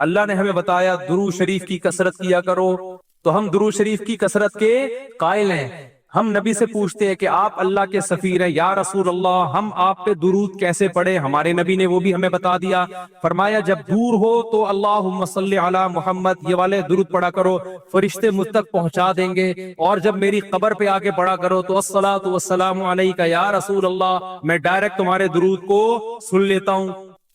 اللہ نے ہمیں بتایا درود شریف کی کثرت کیا کرو، تو ہم درود شریف کی کثرت کے قائل ہیں۔ ہم نبی سے پوچھتے ہیں کہ آپ اللہ کے سفیر ہیں، یا رسول اللہ ہم آپ پہ درود کیسے پڑھیں؟ ہمارے نبی نے وہ بھی ہمیں بتا دیا، فرمایا جب دور ہو تو اللہم صلی علی محمد یہ والے درود پڑھا کرو، فرشتے مجھ تک پہنچا دیں گے، اور جب میری قبر پہ آ کے پڑھا کرو تو الصلاۃ والسلام علیک یا رسول اللہ، میں ڈائریکٹ تمہارے درود کو سن لیتا ہوں۔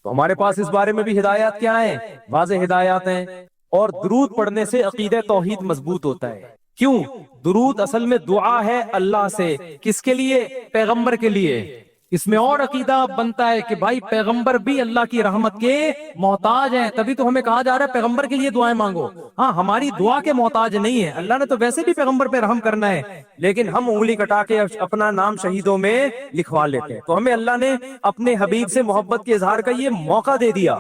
تو ہمارے پاس اس بارے میں بھی ہدایات کیا ہیں؟ واضح ہدایات ہیں۔ اور درود پڑھنے سے عقیدہ توحید مضبوط ہوتا ہے۔ کیوں؟ درود اصل میں دعا ہے اللہ سے، کس کے لیے؟ پیغمبر کے لیے۔ اس میں اور عقیدہ بنتا ہے کہ بھائی پیغمبر بھی اللہ کی رحمت کے محتاج ہیں، تبھی تو ہمیں کہا جا رہا ہے پیغمبر کے لیے دعائیں مانگو۔ ہاں ہماری دعا کے محتاج نہیں ہے، اللہ نے تو ویسے بھی پیغمبر پہ رحم کرنا ہے، لیکن ہم انگلی کٹا کے اپنا نام شہیدوں میں لکھوا لیتے ہیں۔ تو ہمیں اللہ نے اپنے حبیب سے محبت کے اظہار کا یہ موقع دے دیا۔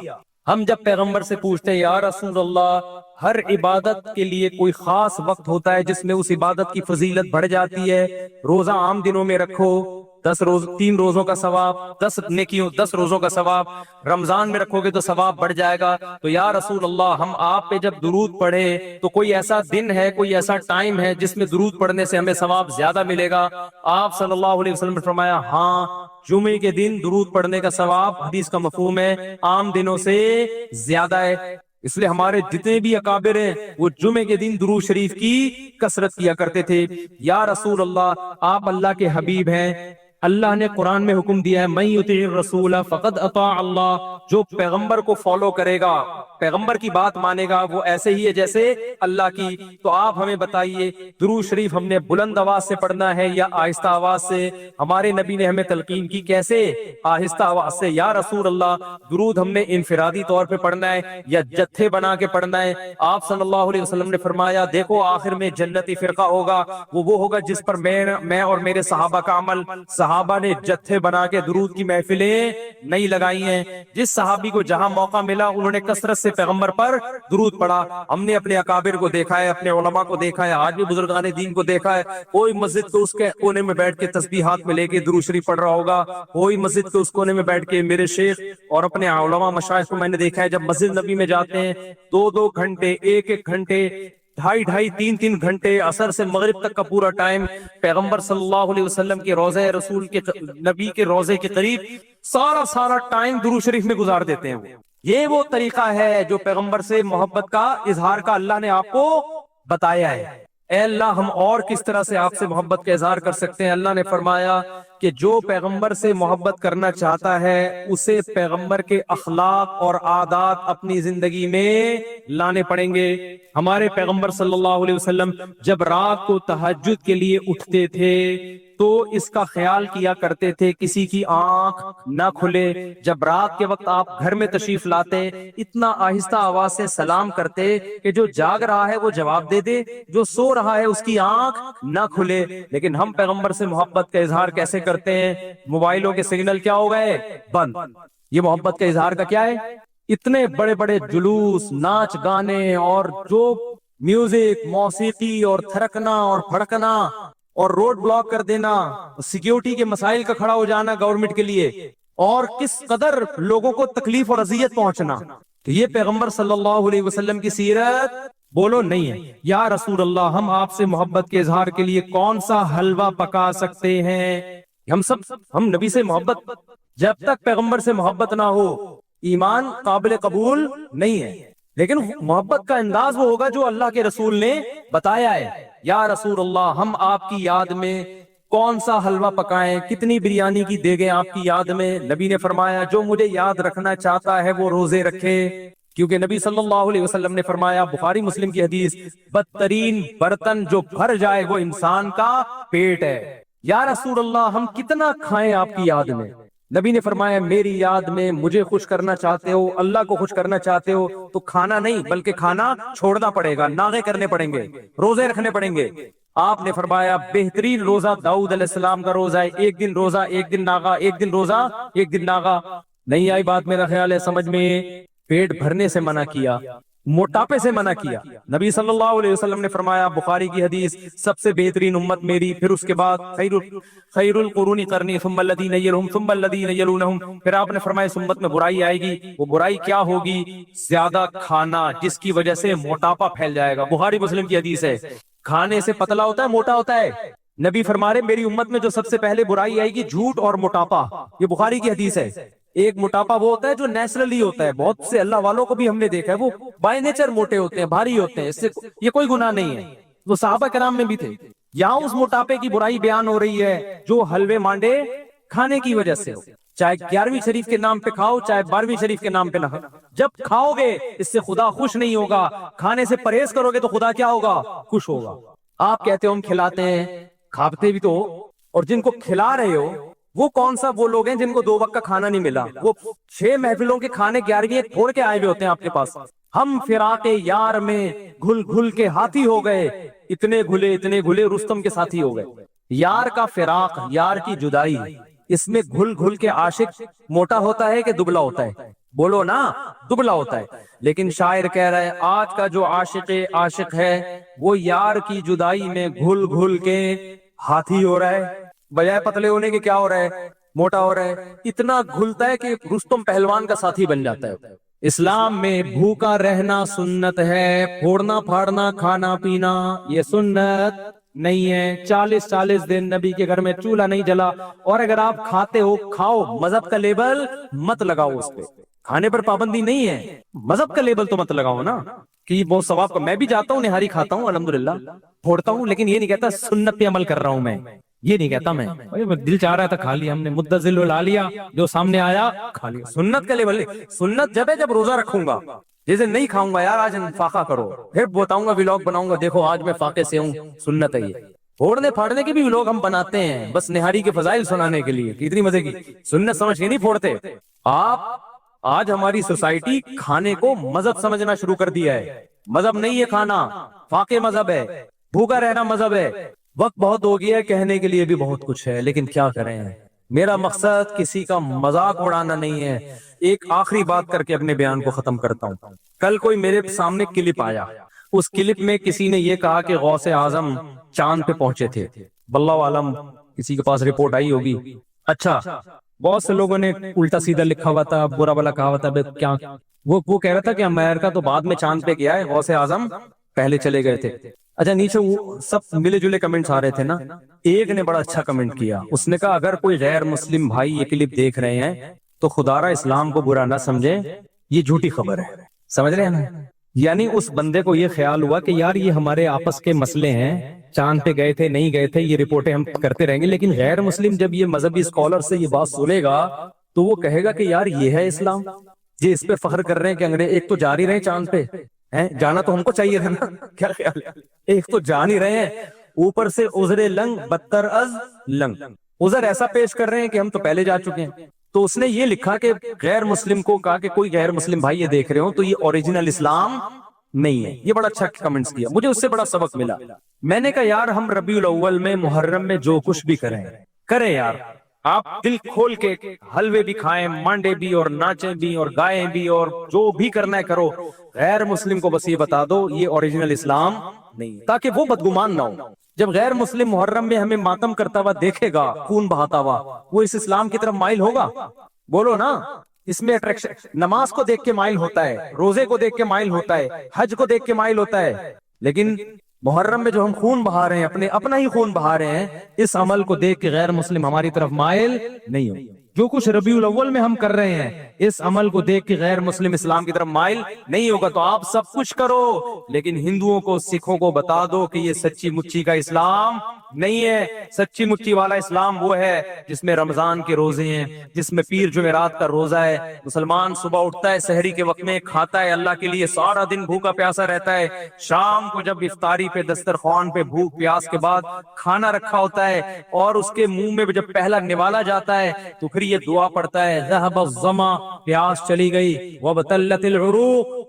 ہم جب پیغمبر سے پوچھتے ہیں یا رسول اللہ، ہر عبادت کے لیے کوئی خاص وقت ہوتا ہے جس میں اس عبادت کی فضیلت بڑھ جاتی ہے۔ روزہ عام دنوں میں رکھو، 3 روزوں کا ثواب، 10 نیکیوں 10 روزوں کا ثواب، رمضان میں رکھو گے تو ثواب بڑھ جائے گا۔ تو یا رسول اللہ ہم آپ پہ جب درود پڑھے تو کوئی ایسا دن ہے، کوئی ایسا ٹائم ہے جس میں درود پڑھنے سے ہمیں ثواب زیادہ ملے گا؟ آپ صلی اللہ علیہ وسلم نے فرمایا ہاں، جمعے کے دن درود پڑھنے کا ثواب، حدیث کا مفہوم ہے، عام دنوں سے زیادہ ہے۔ اس لیے ہمارے جتنے بھی اکابر ہیں وہ جمعے کے دن درود شریف کی کثرت کیا کرتے تھے۔ یا رسول اللہ آپ اللہ کے حبیب ہیں، اللہ نے قرآن میں حکم دیا ہے من یطع الرسول فقد اطاع اللہ، جو پیغمبر کو فالو کرے گا، پیغمبر کی بات مانے گا، وہ ایسے ہی ہے جیسے اللہ کی۔ تو آپ ہمیں بتائیے درود شریف ہم نے بلند آواز سے پڑھنا ہے یا آہستہ آواز سے؟ ہمارے نبی نے ہمیں تلقین کی کیسے؟ آہستہ آواز سے۔ یا رسول اللہ درود ہم نے انفرادی طور پہ پڑھنا ہے یا جتھے بنا کے پڑھنا ہے؟ آپ صلی اللہ علیہ وسلم نے فرمایا دیکھو آخر میں جنتی فرقہ ہوگا، وہ ہوگا جس پر میں اور میرے صحابہ کا عمل۔ صحابہ نے جتھے بنا کے درود کی محفلیں نہیں لگائی ہیں، جس صحابی کو جہاں موقع ملا انہوں نے کثرت سے پیغمبر پر درود پڑھا۔ ہم نے اپنے اکابر کو دیکھا ہے، اپنے علماء کو دیکھا ہے، آج بھی بزرگان دین کو دیکھا ہے، کوئی مسجد کو اس کے کونے میں بیٹھ کے تسبیحات میں لے کے درود شریف پڑھ رہا ہوگا، کوئی مسجد کے اس کونے میں بیٹھ کے۔ میرے شیخ اور اپنے علماء مشائخ کو میں نے دیکھا ہے جب مسجد نبی میں جاتے ہیں 2 گھنٹے، 1 گھنٹے، 2.5 3 گھنٹے، عصر سے مغرب تک کا پورا ٹائم پیغمبر صلی اللہ علیہ وسلم کے روضہ رسول کے نبی کے روضے کے قریب سارا ٹائم درود شریف میں گزار دیتے ہیں۔ یہ وہ طریقہ ہے جو پیغمبر سے محبت کا اظہار کا اللہ نے آپ کو بتایا ہے۔ اے اللہ ہم اور کس طرح سے آپ سے محبت کا اظہار کر سکتے ہیں؟ اللہ نے فرمایا کہ جو پیغمبر سے محبت کرنا چاہتا ہے اسے پیغمبر کے اخلاق اور عادات اپنی زندگی میں لانے پڑیں گے۔ ہمارے پیغمبر صلی اللہ علیہ وسلم جب رات کو تہجد کے لیے اٹھتے تھے تو اس کا خیال کیا کرتے تھے کسی کی آنکھ نہ کھلے۔ جب رات کے وقت آپ گھر میں تشریف لاتے اتنا آہستہ آواز سے سلام کرتے کہ جو جاگ رہا ہے وہ جواب دے دے، جو سو رہا ہے اس کی آنکھ نہ کھلے۔ لیکن ہم پیغمبر سے محبت کا اظہار کیسے کرتے ہیں؟ موبائلوں کے سگنل کیا ہو گئے؟ بند۔ یہ محبت کا اظہار کا کیا ہے؟ اتنے بڑے بڑے جلوس، ناچ گانے اور جو میوزک، موسیقی اور تھرکنا اور پھڑکنا اور روڈ بلاک کر دینا، سیکیورٹی کے مسائل کا کھڑا ہو جانا گورنمنٹ کے لیے، اور کس قدر لوگوں کو تکلیف اور اذیت پہنچنا، تو یہ پیغمبر صلی اللہ علیہ وسلم کی سیرت بولو نہیں ہے۔ یا رسول اللہ ہم آپ سے محبت کے اظہار کے لیے کون سا حلوہ پکا سکتے ہیں؟ ہم نبی سے محبت، جب تک پیغمبر سے محبت نہ ہو ایمان قابل قبول نہیں ہے۔ لیکن محبت کا انداز وہ ہوگا جو اللہ کے رسول نے بتایا ہے۔ یا رسول اللہ ہم آپ کی یاد میں کون سا حلوہ پکائیں، کتنی بریانی کی دیگیں آپ کی یاد میں؟ نبی نے فرمایا جو مجھے یاد رکھنا چاہتا ہے وہ روزے رکھے، کیونکہ نبی صلی اللہ علیہ وسلم نے فرمایا، بخاری مسلم کی حدیث، بدترین برتن جو بھر جائے وہ انسان کا پیٹ ہے۔ یا رسول اللہ ہم کتنا کھائیں آپ کی یاد میں؟ نبی نے فرمایا میری یاد میں مجھے خوش کرنا چاہتے ہو، اللہ کو خوش کرنا چاہتے ہو تو کھانا نہیں بلکہ کھانا چھوڑنا پڑے گا، ناغے کرنے پڑیں گے، روزے رکھنے پڑیں گے۔ آپ نے فرمایا بہترین روزہ داؤد علیہ السلام کا روزہ ہے، 1 دن روزہ 1 دن ناغا، 1 دن روزہ 1 دن ناغا۔ نہیں آئی بات میرا خیال ہے سمجھ میں؟ پیٹ بھرنے سے منع کیا، موٹاپے سے منع کیا. نبی صلی اللہ علیہ وسلم نے فرمایا، بخاری کی حدیث، سب سے بہترین امت میری، پھر اس کے بعد خیر القرون قرنی ثم الذین یلونہم ثم الذین یلونہم. پھر آپ نے فرمایا اس امت میں برائی آئے گی. وہ برائی کیا ہوگی؟ زیادہ کھانا، جس کی وجہ سے موٹاپا پھیل جائے گا. بخاری مسلم کی حدیث ہے. کھانے سے پتلا ہوتا ہے، موٹا ہوتا ہے. نبی فرما رہے میری امت میں جو سب سے پہلے برائی آئے گی جھوٹ اور موٹاپا. یہ بخاری کی حدیث ہے. ایک موٹاپا وہ ہوتا ہے جو نیچرلی ہوتا ہے، بہت سے اللہ والوں کو بھی ہم نے دیکھا ہے وہ بائی نیچر موٹے ہوتے ہیں، بھاری ہوتے ہیں، اس سے یہ کوئی گناہ نہیں ہے. وہ صحابہ کرام میں بھی تھے. یہاں اس موٹاپے کی برائی بیان ہو رہی ہے جو حلوے مانڈے کھانے کی وجہ سے ہو. چاہے 11ویں شریف کے نام پہ کھاؤ، چاہے 12ویں شریف کے نام پہ نہ کھاؤ، جب کھاؤ گے اس سے خدا خوش نہیں ہوگا. کھانے سے پرہیز کرو گے تو خدا کیا ہوگا؟ خوش ہوگا. آپ کہتے ہو ہم کھلاتے ہیں، کھاتے بھی تو، اور جن کو کھلا رہے ہو وہ کون سا وہ لوگ ہیں جن کو 2 وقت کا کھانا نہیں ملا؟ وہ 6 محفلوں کے کھانے 11ویں چھوڑ کے آئے ہوئے ہوتے ہیں آپ کے پاس. ہم فراق یار میں گھل گھل کے ہاتھی ہو گئے، اتنے گھلے رستم کے ساتھی ہو گئے. یار کا فراق، یار کی جدائی، اس میں گھل گھل کے عاشق موٹا ہوتا ہے کہ دبلا ہوتا ہے؟ بولو نا، دبلا ہوتا ہے. لیکن شاعر کہہ رہا ہے آج کا جو عاشق ہے وہ یار کی جدائی میں گھل گھل کے ہاتھی ہو رہا ہے، بجائے پتلے ہونے کے کیا ہو رہا ہے؟ موٹا ہو رہا ہے. اتنا گھلتا ہے کہ رستم پہلوان کا ساتھی بن جاتا ہے. اسلام میں بھوکا رہنا سنت ہے، پھوڑنا پھاڑنا کھانا پینا یہ سنت نہیں ہے. 40 دن نبی کے گھر میں چولہا نہیں جلا. اور اگر آپ کھاتے ہو کھاؤ، مذہب کا لیبل مت لگاؤ اس پہ. کھانے پر پابندی نہیں ہے، مذہب کا لیبل تو مت لگاؤ نا کہ یہ بہت ثواب کا. میں بھی جاتا ہوں نہاری کھاتا ہوں الحمدللہ، پھوڑتا ہوں، لیکن یہ نہیں کہتا سنت پہ عمل کر رہا ہوں میں، یہ نہیں کہتا میں. دل چاہ رہا تھا کھا لیا ہم نے، مدذل لا لیا، جو سامنے آیا کھا لیا. سنت کا لیبل سنت جب ہے جب روزہ رکھوں گا. جیسے نہیں کھاؤں گا یار آج فاقہ کرو، پھر بتاؤں گا ویلاگ بناؤں گا دیکھو آج میں فاقے سے ہوں، سنت ہے یہ. پھوڑنے پھاڑنے کے بھی ویلاگ ہم بناتے ہیں بس نہاری کے فضائل سنانے کے لیے، کتنی مزے کی. سنت سمجھ کے نہیں پھوڑتے آپ. آج ہماری سوسائٹی کھانے کو مذہب سمجھنا شروع کر دیا ہے. مذہب نہیں ہے کھانا، فاقے مذہب ہے، بھوکا رہنا مذہب ہے. وقت بہت ہو گیا ہے، کہنے کے لیے بھی بہت کچھ ہے، لیکن کیا کریں. میرا مقصد کسی کا مذاق اڑانا نہیں ہے. ایک آخری بات کر کے اپنے بیان کو ختم کرتا ہوں. کل کوئی میرے سامنے کلپ آیا، اس کلپ میں کسی نے یہ کہا کہ غوث اعظم چاند پہ پہنچے تھے. واللہ عالم کسی کے پاس رپورٹ آئی ہوگی. اچھا، بہت سے لوگوں نے الٹا سیدھا لکھا ہوا تھا، برا بلا کہا ہوا تھا. کیا وہ کہہ رہا تھا کہ امریکہ تو بعد میں چاند پہ گیا ہے، غوث اعظم پہلے چلے گئے تھے. اچھا، نیچے وہ سب ملے جلے کمنٹس آ رہے تھے نا. ایک نے بڑا اچھا کمنٹ کیا، اس نے کہا اگر کوئی غیر مسلم بھائی یہ کلپ دیکھ رہے ہیں تو خدا را اسلام کو برا نہ سمجھے، یہ جھوٹی خبر ہے. سمجھ رہے ہیں نا؟ یعنی اس بندے کو یہ خیال ہوا کہ یار یہ ہمارے آپس کے مسئلے ہیں، چاند پہ گئے تھے نہیں گئے تھے یہ رپورٹیں ہم کرتے رہیں گے، لیکن غیر مسلم جب یہ مذہبی اسکالر سے یہ بات سنے گا تو وہ کہے گا کہ یار یہ ہے اسلام. یہ اس پہ فخر کر رہے ہیں کہ انگریز ایک تو جا رہے ہیں چاند پہ، جانا تو ہم کو چاہیے تھا نا. کیا خیال ہے؟ ایک تو جان ہی رہے ہیں، اوپر سے عذر لنگ بدتر از لنگ، عذر ایسا پیش کر رہے ہیں کہ ہم تو پہلے جا چکے ہیں. تو اس نے یہ لکھا کہ غیر مسلم کو کہا کہ کوئی غیر مسلم بھائی یہ دیکھ رہے ہو تو یہ اوریجنل اسلام نہیں ہے. یہ بڑا اچھا کمنٹس کیا، مجھے اس سے بڑا سبق ملا. میں نے کہا یار ہم ربیع الاول میں محرم میں جو کچھ بھی کریں یار، آپ دل کھول کے حلوے بھی کھائیں، مانڈے بھی، اور ناچیں بھی، اور گائیں بھی، اور جو بھی کرنا ہے کرو. غیر مسلم کو بس یہ بتا دو یہ اوریجنل اسلام نہیں ہے، تاکہ وہ بدگمان نہ ہو. جب غیر مسلم محرم میں ہمیں ماتم کرتا ہوا دیکھے گا، خون بہاتا ہوا، وہ اس اسلام کی طرف مائل ہوگا؟ بولو نا. اس میں اٹریکشن، نماز کو دیکھ کے مائل ہوتا ہے، روزے کو دیکھ کے مائل ہوتا ہے، حج کو دیکھ کے مائل ہوتا ہے. لیکن محرم میں جو ہم خون بہا رہے ہیں، اپنا ہی خون بہا رہے ہیں، اس عمل کو دیکھ کے غیر مسلم ہماری طرف مائل نہیں ہو. جو کچھ ربیع الاول میں ہم کر رہے ہیں اس عمل کو دیکھ کے غیر مسلم اسلام کی طرف مائل نہیں ہوگا. تو آپ سب کچھ کرو لیکن ہندوؤں کو سکھوں کو بتا دو کہ یہ سچی مچی کا اسلام نہیں ہے. سچی مچی والا اسلام وہ ہے جس میں رمضان کے روزے ہیں، جس میں پیر جمعرات کا روزہ ہے. مسلمان صبح اٹھتا ہے، سحری کے وقت میں کھاتا ہے اللہ کے لیے، سارا دن بھوکا پیاسا رہتا ہے. شام کو جب افطاری پہ دسترخوان پہ بھوک پیاس کے بعد کھانا رکھا ہوتا ہے اور اس کے منہ میں جب پہلا نوالا جاتا ہے تو پھر یہ دعا پڑھتا ہے ذهب الظما، پیاس چلی گئی، وابتلت العروق،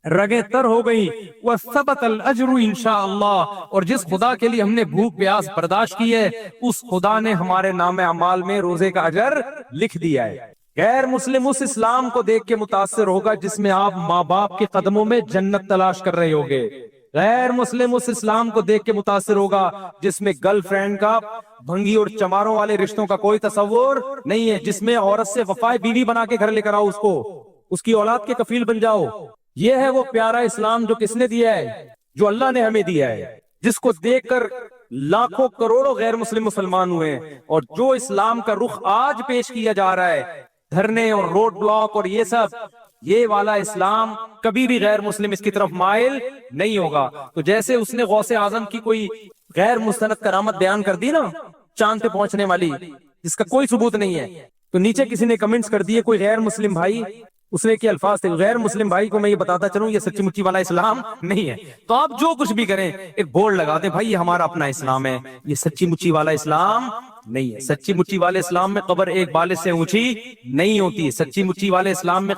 رگیں تر ہو گئی، وثبت الاجر انشاءاللہ، اور جس خدا کے لیے ہم نے بھوک پیاس برداشت کی ہے اس خدا نے ہمارے نام اعمال میں روزے کا اجر لکھ دیا ہے. غیر مسلم اس اسلام کو دیکھ کے متاثر ہوگا جس میں آپ ماں باپ کے قدموں میں جنت تلاش کر رہے ہوگے. غیر مسلم اس اسلام کو دیکھ کے متاثر ہوگا جس میں گرل فرینڈ کا بھنگی اور چماروں والے رشتوں کا کوئی تصور نہیں ہے, جس میں عورت سے وفائے بیوی بنا کے گھر لے کر آؤ, اس کو اس کی اولاد کے کفیل بن جاؤ. یہ ہے وہ پیارا اسلام جو کس نے دیا ہے, جو اللہ نے ہمیں دیا ہے, جس کو دیکھ کر لاکھوں کروڑوں غیر مسلم مسلمان ہوئے ہیں. اور جو اسلام کا رخ آج پیش کیا جا رہا ہے, دھرنے اور روڈ بلاک اور یہ سب, یہ والا اسلام کبھی بھی غیر مسلم اس کی طرف مائل نہیں ہوگا. تو جیسے اس نے غوث اعظم کی کوئی غیر مستند کرامت بیان کر دی نا, چاند پہ پہنچنے والی, جس کا کوئی ثبوت نہیں ہے, تو نیچے کسی نے کمنٹس کر دیے کوئی غیر مسلم بھائی, اس نے کیا الفاظ تھے, غیر مسلم بھائی کو میں یہ بتاتا چلوں یہ سچی مچی والا اسلام نہیں ہے. تو آپ جو کچھ بھی کریں ایک بورڈ لگا دیں, بھائی یہ ہمارا اپنا اسلام ہے, یہ سچی مچی والا اسلام نہیں ہے. سچی مچی والے اسلام میں قبر ایک بالے سے اونچی نہیں ہوتی. سچی مچی والے اسلام میں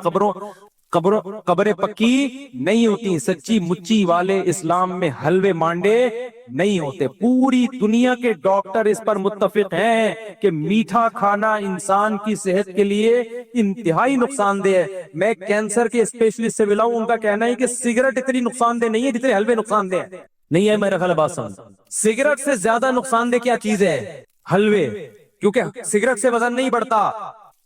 قبریں پکی نہیں ہوتی. سچی مچی والے اسلام میں حلوے مانڈے نہیں ہوتے. پوری دنیا کے ڈاکٹر اس پر متفق ہیں کہ میٹھا کھانا انسان کی صحت کے لیے انتہائی نقصان دہ ہے. میں کینسر کے اسپیشلسٹ سے ملا ہوں, ان کا کہنا ہے کہ سگریٹ اتنی نقصان دہ نہیں ہے جتنے حلوے نقصان دہ ہے. نہیں ہے میرا خیال, بات سمجھ, سگریٹ سے زیادہ نقصان دہ کیا چیز ہے, حلوے. کیونکہ سگریٹ سے وزن نہیں بڑھتا,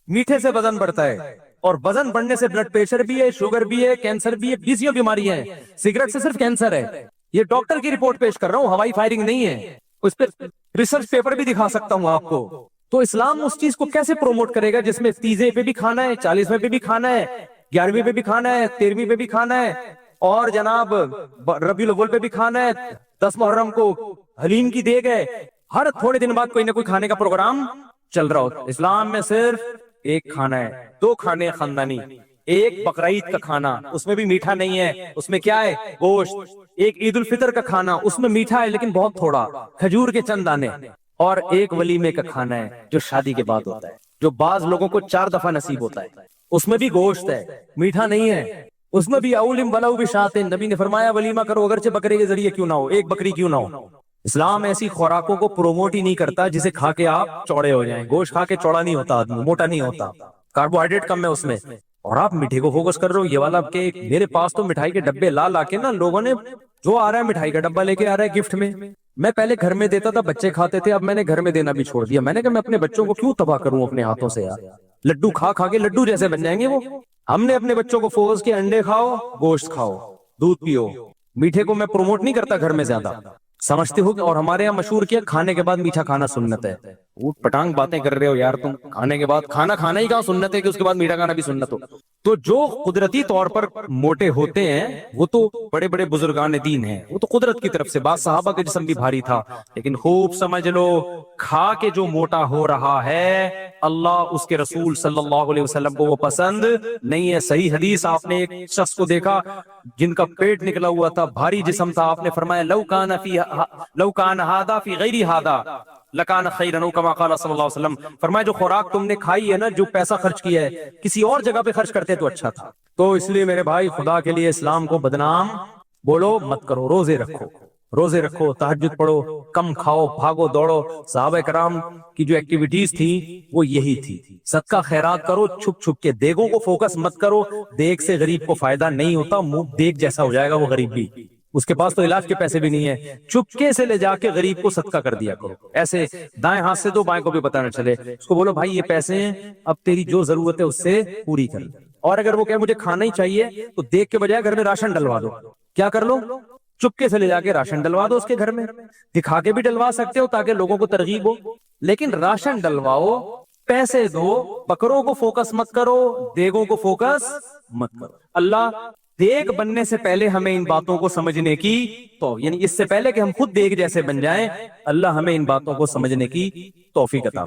میٹھے سے وزن بڑھتا ہے, اور وزن بڑھنے سے بلڈ پریشر بھی ہے, شوگر بھی ہے, کینسر بھی ہے, 20 بیماریاں ہیں. سگریٹ سے صرف کینسر ہے. یہ ڈاکٹر کی رپورٹ پیش کر رہا ہوں, ہوائی فائرنگ نہیں ہے. اس پہ ریسرچ پیپر بھی دکھا سکتا ہوں آپ کو. تو اسلام اس چیز کو کیسے پروموٹ کرے گا جس میں 30 پہ بھی کھانا ہے, 40 پہ بھی کھانا ہے, 11 پہ بھی کھانا ہے, 13 پہ بھی کھانا ہے, اور جناب ربیع الاول پہ بھی کھانا ہے, 10 محرم کو حلیم کی دیگ ہے, ہر تھوڑے دن بعد کوئی نہ کوئی کھانے کا پروگرام چل رہا ہو. اسلام میں صرف ایک کھانا ہے, 2 کھانے خاندانی. ایک بقرعید کا کھانا, اس میں بھی میٹھا نہیں ہے, اس میں کیا ہے, گوشت. ایک عید الفطر کا کھانا, اس میں میٹھا ہے لیکن بہت تھوڑا, کھجور کے چند دانے. اور ایک ولیمے کا کھانا ہے جو شادی کے بعد ہوتا ہے, جو بعض لوگوں کو 4 دفعہ نصیب ہوتا ہے. اس میں بھی گوشت ہے, میٹھا نہیں ہے. اس میں بھی اولم ولو بشات, نبی نے فرمایا ولیمہ کرو اگرچہ بکرے کے ذریعے کیوں نہ ہو, ایک بکری کیوں نہ ہو. اسلام ایسی خوراکوں کو پروموٹ ہی نہیں کرتا جسے کھا کے آپ چوڑے ہو جائیں. گوشت کھا کے چوڑا نہیں ہوتا آدمی, موٹا نہیں ہوتا, کاربوہائیڈریٹ کم ہے اس میں. اور آپ میٹھے کو فوکس کر رہے ہو, یہ والا کہ میرے پاس تو مٹھائی کے ڈبے لا کے نا لوگوں نے, جو آ رہا ہے مٹھائی کا ڈبہ لے کے آ رہا ہے گفٹ میں. میں پہلے گھر میں دیتا تھا, بچے کھاتے تھے, اب میں نے گھر میں دینا بھی چھوڑ دیا. میں نے کہا میں اپنے بچوں کو کیوں تباہ کروں اپنے ہاتھوں سے یار, لڈو کھا کے لڈو جیسے بن جائیں گے وہ. ہم نے اپنے بچوں کو فوکس کیا, انڈے کھاؤ, گوشت کھاؤ, دودھ پیو. میٹھے کو میں پروموٹ نہیں کرتا گھر میں زیادہ, سمجھتے ہو. اور ہمارے یہاں مشہور کیا, کھانے کے بعد میٹھا کھانا سنت ہے. اوٹ پٹانگ باتیں کر رہے ہو یار تم, کھانے کے بعد کھانا ہی کہاں سنت ہے کہ اس کے بعد میٹھا کھانا بھی سنت ہو. تو جو قدرتی طور پر موٹے ہوتے ہیں وہ تو بڑے بڑے بزرگان دین ہیں, وہ تو قدرت کی طرف سے. بعض صحابہ کا جسم بھی بھاری تھا, لیکن خوب سمجھ لو کھا کے جو موٹا ہو رہا ہے, اللہ اس کے رسول صلی اللہ علیہ وسلم کو وہ پسند نہیں ہے. صحیح حدیث, آپ نے ایک شخص کو دیکھا جن کا پیٹ نکلا ہوا تھا, بھاری جسم تھا, آپ نے فرمایا لو کان ہذا فی غیر ہذا لکان خیرا, کما قال صلی اللہ علیہ وسلم. فرمایا جو خوراک تم نے کھائی ہے نا, جو پیسہ خرچ کیا ہے, کسی اور جگہ پہ خرچ کرتے تو اچھا تھا. تو اس لیے میرے بھائی خدا کے لیے اسلام کو بدنام بولو مت کرو. روزے رکھو, تہجد پڑھو, کم کھاؤ, بھاگو دوڑو. صحابہ کرام کی جو ایکٹیویٹیز تھی وہ یہی تھی. صدقہ خیرات کرو چھپ کے, دیگوں کو فوکس مت کرو. دیگ سے غریب کو فائدہ نہیں ہوتا, منہ دیگ جیسا ہو جائے گا وہ غریب بھی, اس کے پاس تو علاج کے پیسے بھی نہیں ہے. چپکے سے لے جا کے غریب کو صدقہ کر دیا کرو. ایسے دائیں ہاتھ سے دو, بائیں کو بھی پتہ نہ چلے. اس کو بولو بھائی یہ پیسے ہیں, اب تیری جو ضرورت ہے اس سے پوری کر. اور اگر وہ کہے مجھے کھانا ہی چاہیے تو دیکھ کے بجائے گھر میں راشن ڈلوا دو. کیا کر لو, چپکے سے لے جا کے راشن ڈلوا دو اس کے گھر میں. دکھا کے بھی ڈلوا سکتے ہو تاکہ لوگوں کو ترغیب ہو, لیکن راشن ڈلواؤ, پیسے دو. بکروں کو فوکس مت کرو, دیگوں کو فوکس مت کرو. اللہ دیگ بننے سے پہلے ہمیں ان باتوں کو سمجھنے کی, تو یعنی اس سے پہلے کہ ہم خود دیگ جیسے بن جائیں, اللہ ہمیں ان باتوں کو سمجھنے کی توفیق عطا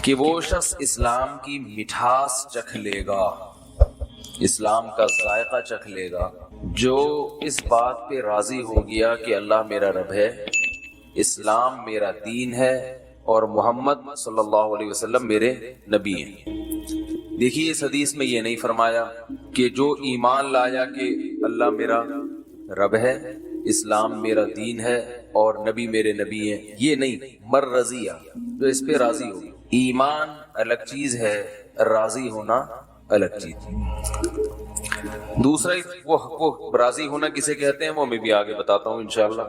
کہ وہ شخص اسلام کی مٹھاس چکھ لے گا, اسلام کا ذائقہ چکھ لے گا, جو اس بات پہ راضی ہو گیا کہ اللہ میرا رب ہے, اسلام میرا دین ہے, اور محمد صلی اللہ علیہ وسلم میرے نبی ہیں. دیکھیے اس حدیث میں یہ نہیں فرمایا کہ جو ایمان لایا کہ اللہ میرا رب ہے, اسلام میرا دین ہے اور نبی میرے نبی ہیں, یہ نہیں. مر رضیہ, جو اس پہ راضی ہو. ایمان الگ چیز ہے, راضی ہونا الگ چیز۔ دوسرا وہ راضی ہونا کسے کہتے ہیں وہ میں بھی آگے بتاتا ہوں انشاءاللہ۔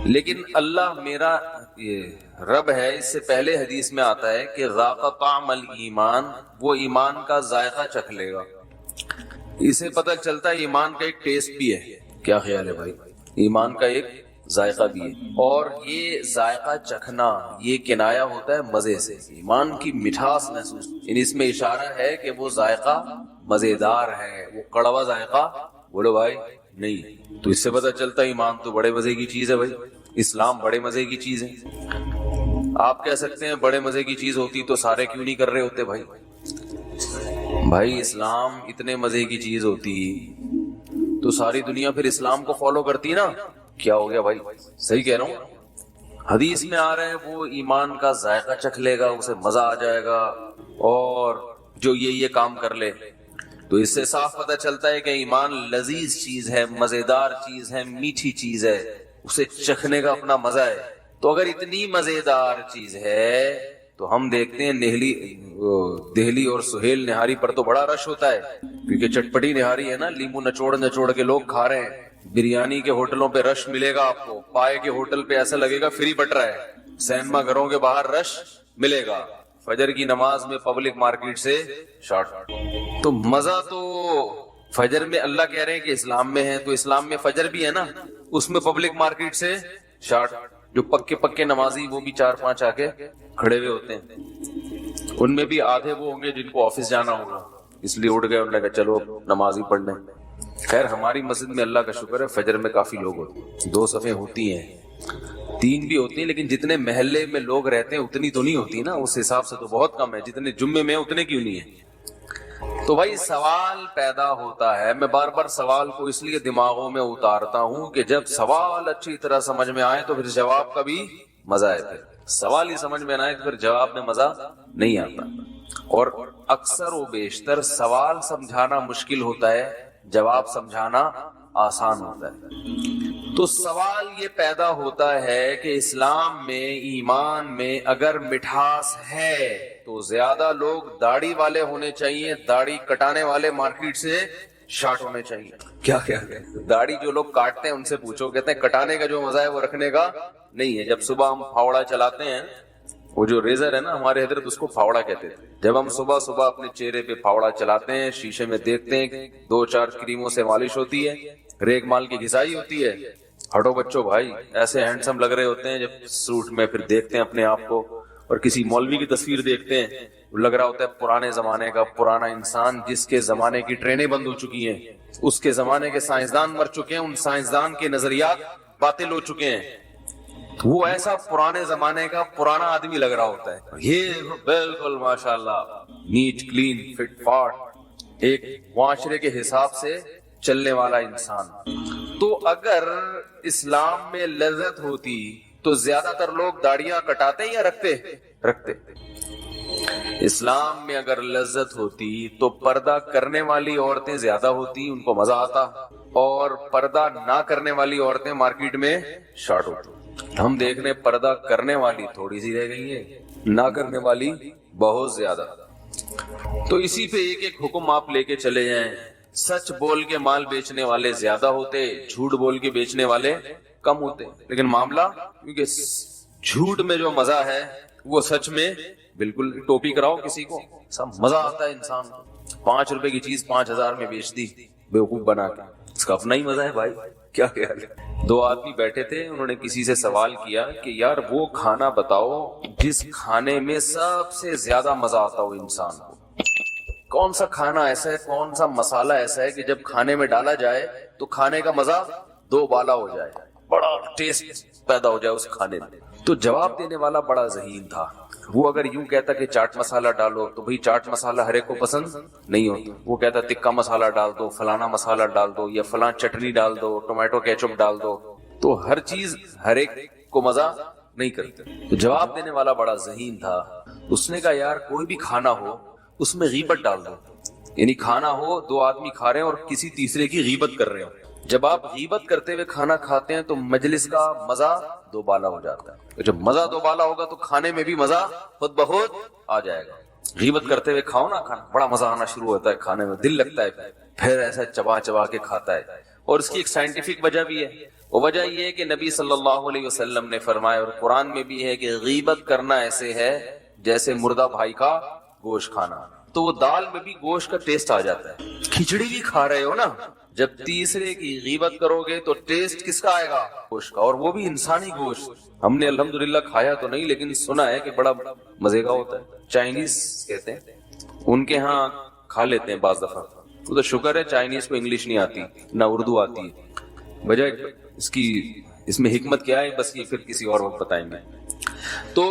لیکن اللہ میرا یہ رب ہے، اس سے پہلے حدیث میں آتا ہے کہ ذاق طعم الایمان، وہ ایمان کا ذائقہ چکھ لے گا۔ اسے پتہ چلتا ہے ایمان کا ایک ٹیسٹ بھی ہے۔ کیا خیال ہے بھائی؟ ایمان کا ایک ذائقہ بھی ہے، اور یہ ذائقہ چکھنا یہ کنایا ہوتا ہے مزے سے، ایمان کی مٹھاس محسوس، یعنی اس میں اشارہ ہے کہ وہ ذائقہ مزیدار ہے، وہ کڑوا ذائقہ بولو بھائی نہیں۔ تو اس سے پتہ چلتا ہے ایمان تو بڑے مزے کی چیز ہے بھائی، اسلام بڑے مزے کی چیز ہے۔ آپ کہہ سکتے ہیں بڑے مزے کی چیز ہوتی تو سارے کیوں نہیں کر رہے ہوتے بھائی؟ بھائی اسلام اتنے مزے کی چیز ہوتی تو ساری دنیا پھر اسلام کو فالو کرتی نا۔ کیا ہو گیا بھائی؟ صحیح کہہ رہا ہوں؟ حدیث میں آ رہا ہے وہ ایمان کا ذائقہ چکھ لے گا، اسے مزہ آ جائے گا، اور جو یہ کام کر لے۔ تو اس سے صاف پتہ چلتا ہے کہ ایمان لذیذ چیز ہے، مزیدار چیز ہے، میٹھی چیز ہے، اسے چکھنے کا اپنا مزہ ہے۔ تو اگر اتنی مزیدار چیز ہے تو ہم دیکھتے ہیں دہلی اور سہیل نہاری پر تو بڑا رش ہوتا ہے، کیونکہ چٹپٹی نہاری ہے نا، لیمو نچوڑ کے لوگ کھا رہے ہیں۔ بریانی کے ہوٹلوں پہ رش ملے گا آپ کو، پائے کے ہوٹل پہ ایسا لگے گا فری بٹ رہا ہے، سینما گھروں کے باہر رش ملے گا، فجر کی نماز میں پبلک مارکیٹ سے شارٹ۔ تو مزہ تو فجر میں اللہ کہہ رہے ہیں کہ اسلام میں ہے، تو اسلام میں فجر بھی ہے نا، اس میں پبلک مارکیٹ سے شارٹ۔ جو پکے نمازی وہ بھی 4-5 آ کے کھڑے ہوئے ہوتے ہیں، ان میں بھی آدھے وہ ہوں گے جن کو آفس جانا ہوگا، اس لیے اٹھ گئے، انہوں نے کہا چلو نماز ہی پڑھ لیں۔ خیر ہماری مسجد میں اللہ کا شکر ہے فجر میں کافی لوگ ہوتے ہیں، 2 صفیں ہوتی ہیں، 3 بھی ہوتی ہیں، لیکن جتنے محلے میں لوگ رہتے ہیں اتنی تو نہیں ہوتی نا، اس حساب سے تو بہت کم ہے، جتنے جمعے میں اتنے کیوں نہیں ہیں۔ تو بھائی سوال پیدا ہوتا ہے، میں بار بار سوال کو اس لیے دماغوں میں اتارتا ہوں کہ جب سوال اچھی طرح سمجھ میں آئے تو پھر جواب کا بھی مزہ ہے، پھر سوال ہی سمجھ میں نہ آئے تو پھر جواب میں مزہ نہیں آتا۔ اور اکثر و بیشتر سوال سمجھانا مشکل ہوتا ہے، جواب سمجھانا آسان ہوتا ہے۔ تو سوال یہ پیدا ہوتا ہے کہ اسلام میں، ایمان میں اگر مٹھاس ہے تو زیادہ لوگ داڑھی والے ہونے چاہیے، داڑھی کٹانے والے مارکیٹ سے شارٹ ہونے چاہیے۔ کیا داڑھی جو لوگ کاٹتے ہیں ان سے پوچھو، کہتے ہیں کٹانے کا جو مزہ ہے وہ رکھنے کا نہیں ہے۔ جب صبح ہم پھاوڑا چلاتے ہیں، وہ جو ریزر ہے نا، ہمارے حضرت اس کو پھاوڑا کہتے تھے۔ جب ہم صبح اپنے چہرے پہ پھاوڑا چلاتے ہیں، شیشے میں دیکھتے ہیں 2-4 کریموں سے مالش ہوتی ہے، ریگ مال کی گھسائی ہوتی ہے، ہٹو بچوں بھائی ایسے ہینڈسم لگ رہے ہوتے ہیں جب سوٹ میں، پھر دیکھتے ہیں اپنے آپ کو، اور کسی مولوی کی تصویر دیکھتے ہیں، لگ رہا ہوتا ہے پرانے زمانے کا پرانا انسان، جس کے زمانے کی ٹرینیں بند ہو چکی ہیں، اس کے زمانے کے سائنسدان مر چکے ہیں، ان سائنسدان کے نظریات باطل ہو چکے ہیں، وہ ایسا پرانے زمانے کا پرانا آدمی لگ رہا ہوتا ہے۔ یہ بالکل ماشاءاللہ نیٹ کلین فٹ فاٹ ایک معاشرے کے حساب سے چلنے والا انسان۔ تو اگر اسلام میں لذت ہوتی تو زیادہ تر لوگ داڑیاں کٹاتے یا رکھتے؟ اسلام میں اگر لذت ہوتی تو پردہ کرنے والی عورتیں زیادہ ہوتی، ان کو مزہ آتا، اور پردہ نہ کرنے والی عورتیں مارکیٹ میں شارٹ ہوتی۔ ہم دیکھ رہے پردہ کرنے والی تھوڑی سی رہ گئی ہے، نہ کرنے والی بہت زیادہ۔ تو اسی پہ ایک حکم آپ لے کے چلے جائیں، سچ بول کے مال بیچنے والے زیادہ ہوتے، جھوٹ بول کے بیچنے والے کم ہوتے۔ لیکن معاملہ کیونکہ جھوٹ میں جو مزہ ہے وہ سچ میں بالکل، ٹوپی کراؤ کسی کو سب مزہ آتا ہے انسان کو، 5 روپے کی چیز 5000 میں بیچ دی بیوقوف بنا کے، اس کا اپنا ہی مزہ ہے بھائی۔ کیا خیال ہے؟ 2 آدمی بیٹھے تھے، انہوں نے کسی سے سوال کیا کہ یار وہ کھانا بتاؤ جس کھانے میں سب سے زیادہ مزہ آتا ہو انسان کو، کون سا کھانا ایسا ہے، کون سا مسالہ ایسا ہے کہ جب کھانے میں ڈالا جائے تو کھانے کا مزہ 2 بالا ہو جائے، بڑا ٹیسٹ پیدا ہو جائے اس کھانے میں۔ تو جواب دینے والا بڑا ذہین تھا، وہ اگر یوں کہتا کہ چاٹ مسالہ ڈالو تو بھئی چاٹ مسالہ ہر ایک کو پسند نہیں ہوتا، وہ کہتا تکا مسالہ ڈال دو، فلانا مسالہ ڈال دو، یا فلاں چٹنی ڈال دو، ٹومیٹو کیچپ ڈال دو، تو ہر چیز ہر ایک کو مزہ نہیں کرتے۔ تو جواب دینے والا بڑا ذہین تھا، اس نے کہا یار کوئی بھی کھانا ہو اس میں غیبت ڈال دو، یعنی کھانا ہو 2 آدمی کھا رہے ہیں اور کسی تیسرے کی غیبت کر رہے ہو، جب آپ غیبت کرتے ہوئے کھانا کھاتے ہیں تو مجلس کا مزہ 2 بالا ہو جاتا ہے، جب مزہ 2 بالا ہوگا تو کھانے میں بھی مزہ خود بخود آ جائے گا۔ غیبت کرتے ہوئے کھاؤ نا کھانا، بڑا مزہ آنا شروع ہوتا ہے کھانے میں، دل لگتا ہے، پھر ایسا چبا چبا کے کھاتا ہے. اور اس کی ایک سائنٹیفک وجہ بھی ہے. وہ وجہ یہ ہے کہ نبی صلی اللہ علیہ وسلم نے فرمایا، اور قرآن میں بھی ہے، کہ غیبت کرنا ایسے ہے جیسے مردہ بھائی کا گوشت کھانا. تو وہ دال میں بھی گوشت کا ٹیسٹ آ جاتا ہے. کھچڑی بھی کھا رہے ہو نا، جب تیسرے کی غیبت کرو گے تو ٹیسٹ کس کا آئے گا؟ گوشت کا، اور وہ بھی انسانی گوشت. ہم نے الحمدللہ کھایا تو نہیں، لیکن سنا ہے کہ بڑا مزے کا ہوتا ہے. چائنیز کہتے ہیں، ان کے ہاں کھا لیتے ہیں بعض دفعہ. وہ تو شکر ہے چائنیز کو انگلش نہیں آتی نہ اردو آتی ہے. وجہ اس میں حکمت کیا ہے، بس یہ پھر کسی اور وقت بتائیں گے. تو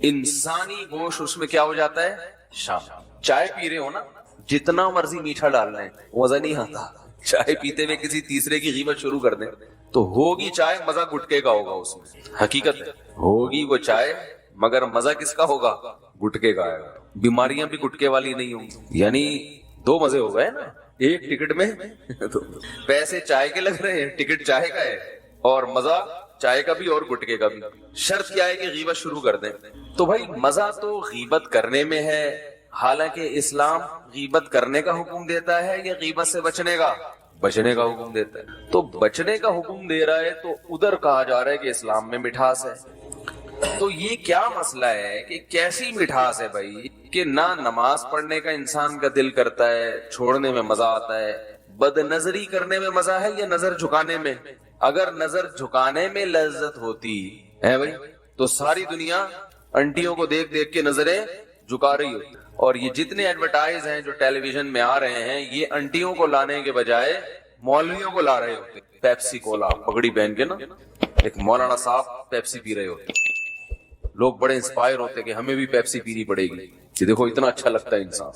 انسانی گوشت اس میں کیا ہو جاتا ہے؟ شامل. چائے پی رہے ہو نا، جتنا مرضی میٹھا ڈال لیں مزہ نہیں آتا. چائے پیتے ہوئے کسی تیسرے کی غیبت شروع کر دیں تو ہوگی چائے، مزہ گٹکے کا ہوگا. اس میں حقیقت ہے، ہوگی وہ چائے مگر مزہ کس کا ہوگا؟ گٹکے کا آئے گا. بیماریاں بھی گٹکے والی نہیں ہوں گی. یعنی دو مزے ہو گئے نا ایک ٹکٹ میں. پیسے چائے کے لگ رہے ہیں، ٹکٹ چائے کا ہے، اور مزہ چائے کا بھی اور گٹکے کا بھی. شرط کیا ہے کہ غیبت شروع کر دیں. تو بھائی مزہ تو غیبت کرنے میں ہے، حالانکہ اسلام غیبت کرنے کا حکم دیتا ہے یا غیبت سے بچنے کا حکم دیتا ہے. تو بچنے کا حکم دے رہا ہے تو ادھر کہا جا رہا ہے کہ اسلام میں مٹھاس ہے. تو یہ کیا مسئلہ ہے کہ کیسی مٹھاس ہے بھائی، کہ نہ نماز پڑھنے کا انسان کا دل کرتا ہے، چھوڑنے میں مزہ آتا ہے. بد نظری کرنے میں مزہ ہے یا نظر جھکانے میں؟ اگر نظر جھکانے میں لذت ہوتی ہے بھائی تو ساری دنیا انٹیوں کو دیکھ دیکھ کے نظریں جھکا رہی ہوتی. اور یہ جتنے ایڈورٹائز ہیں جو ٹیلی ویژن میں آ رہے ہیں، یہ انٹیوں کو لانے کے بجائے مولویوں کو لا رہے ہوتے. پیپسی کولا پگڑی پہن کے نا، ایک مولانا صاحب پیپسی پی رہے ہوتے. لوگ بڑے انسپائر ہوتے کہ ہمیں بھی پیپسی پینی پڑے گی، کہ دیکھو اتنا اچھا لگتا ہے انسان.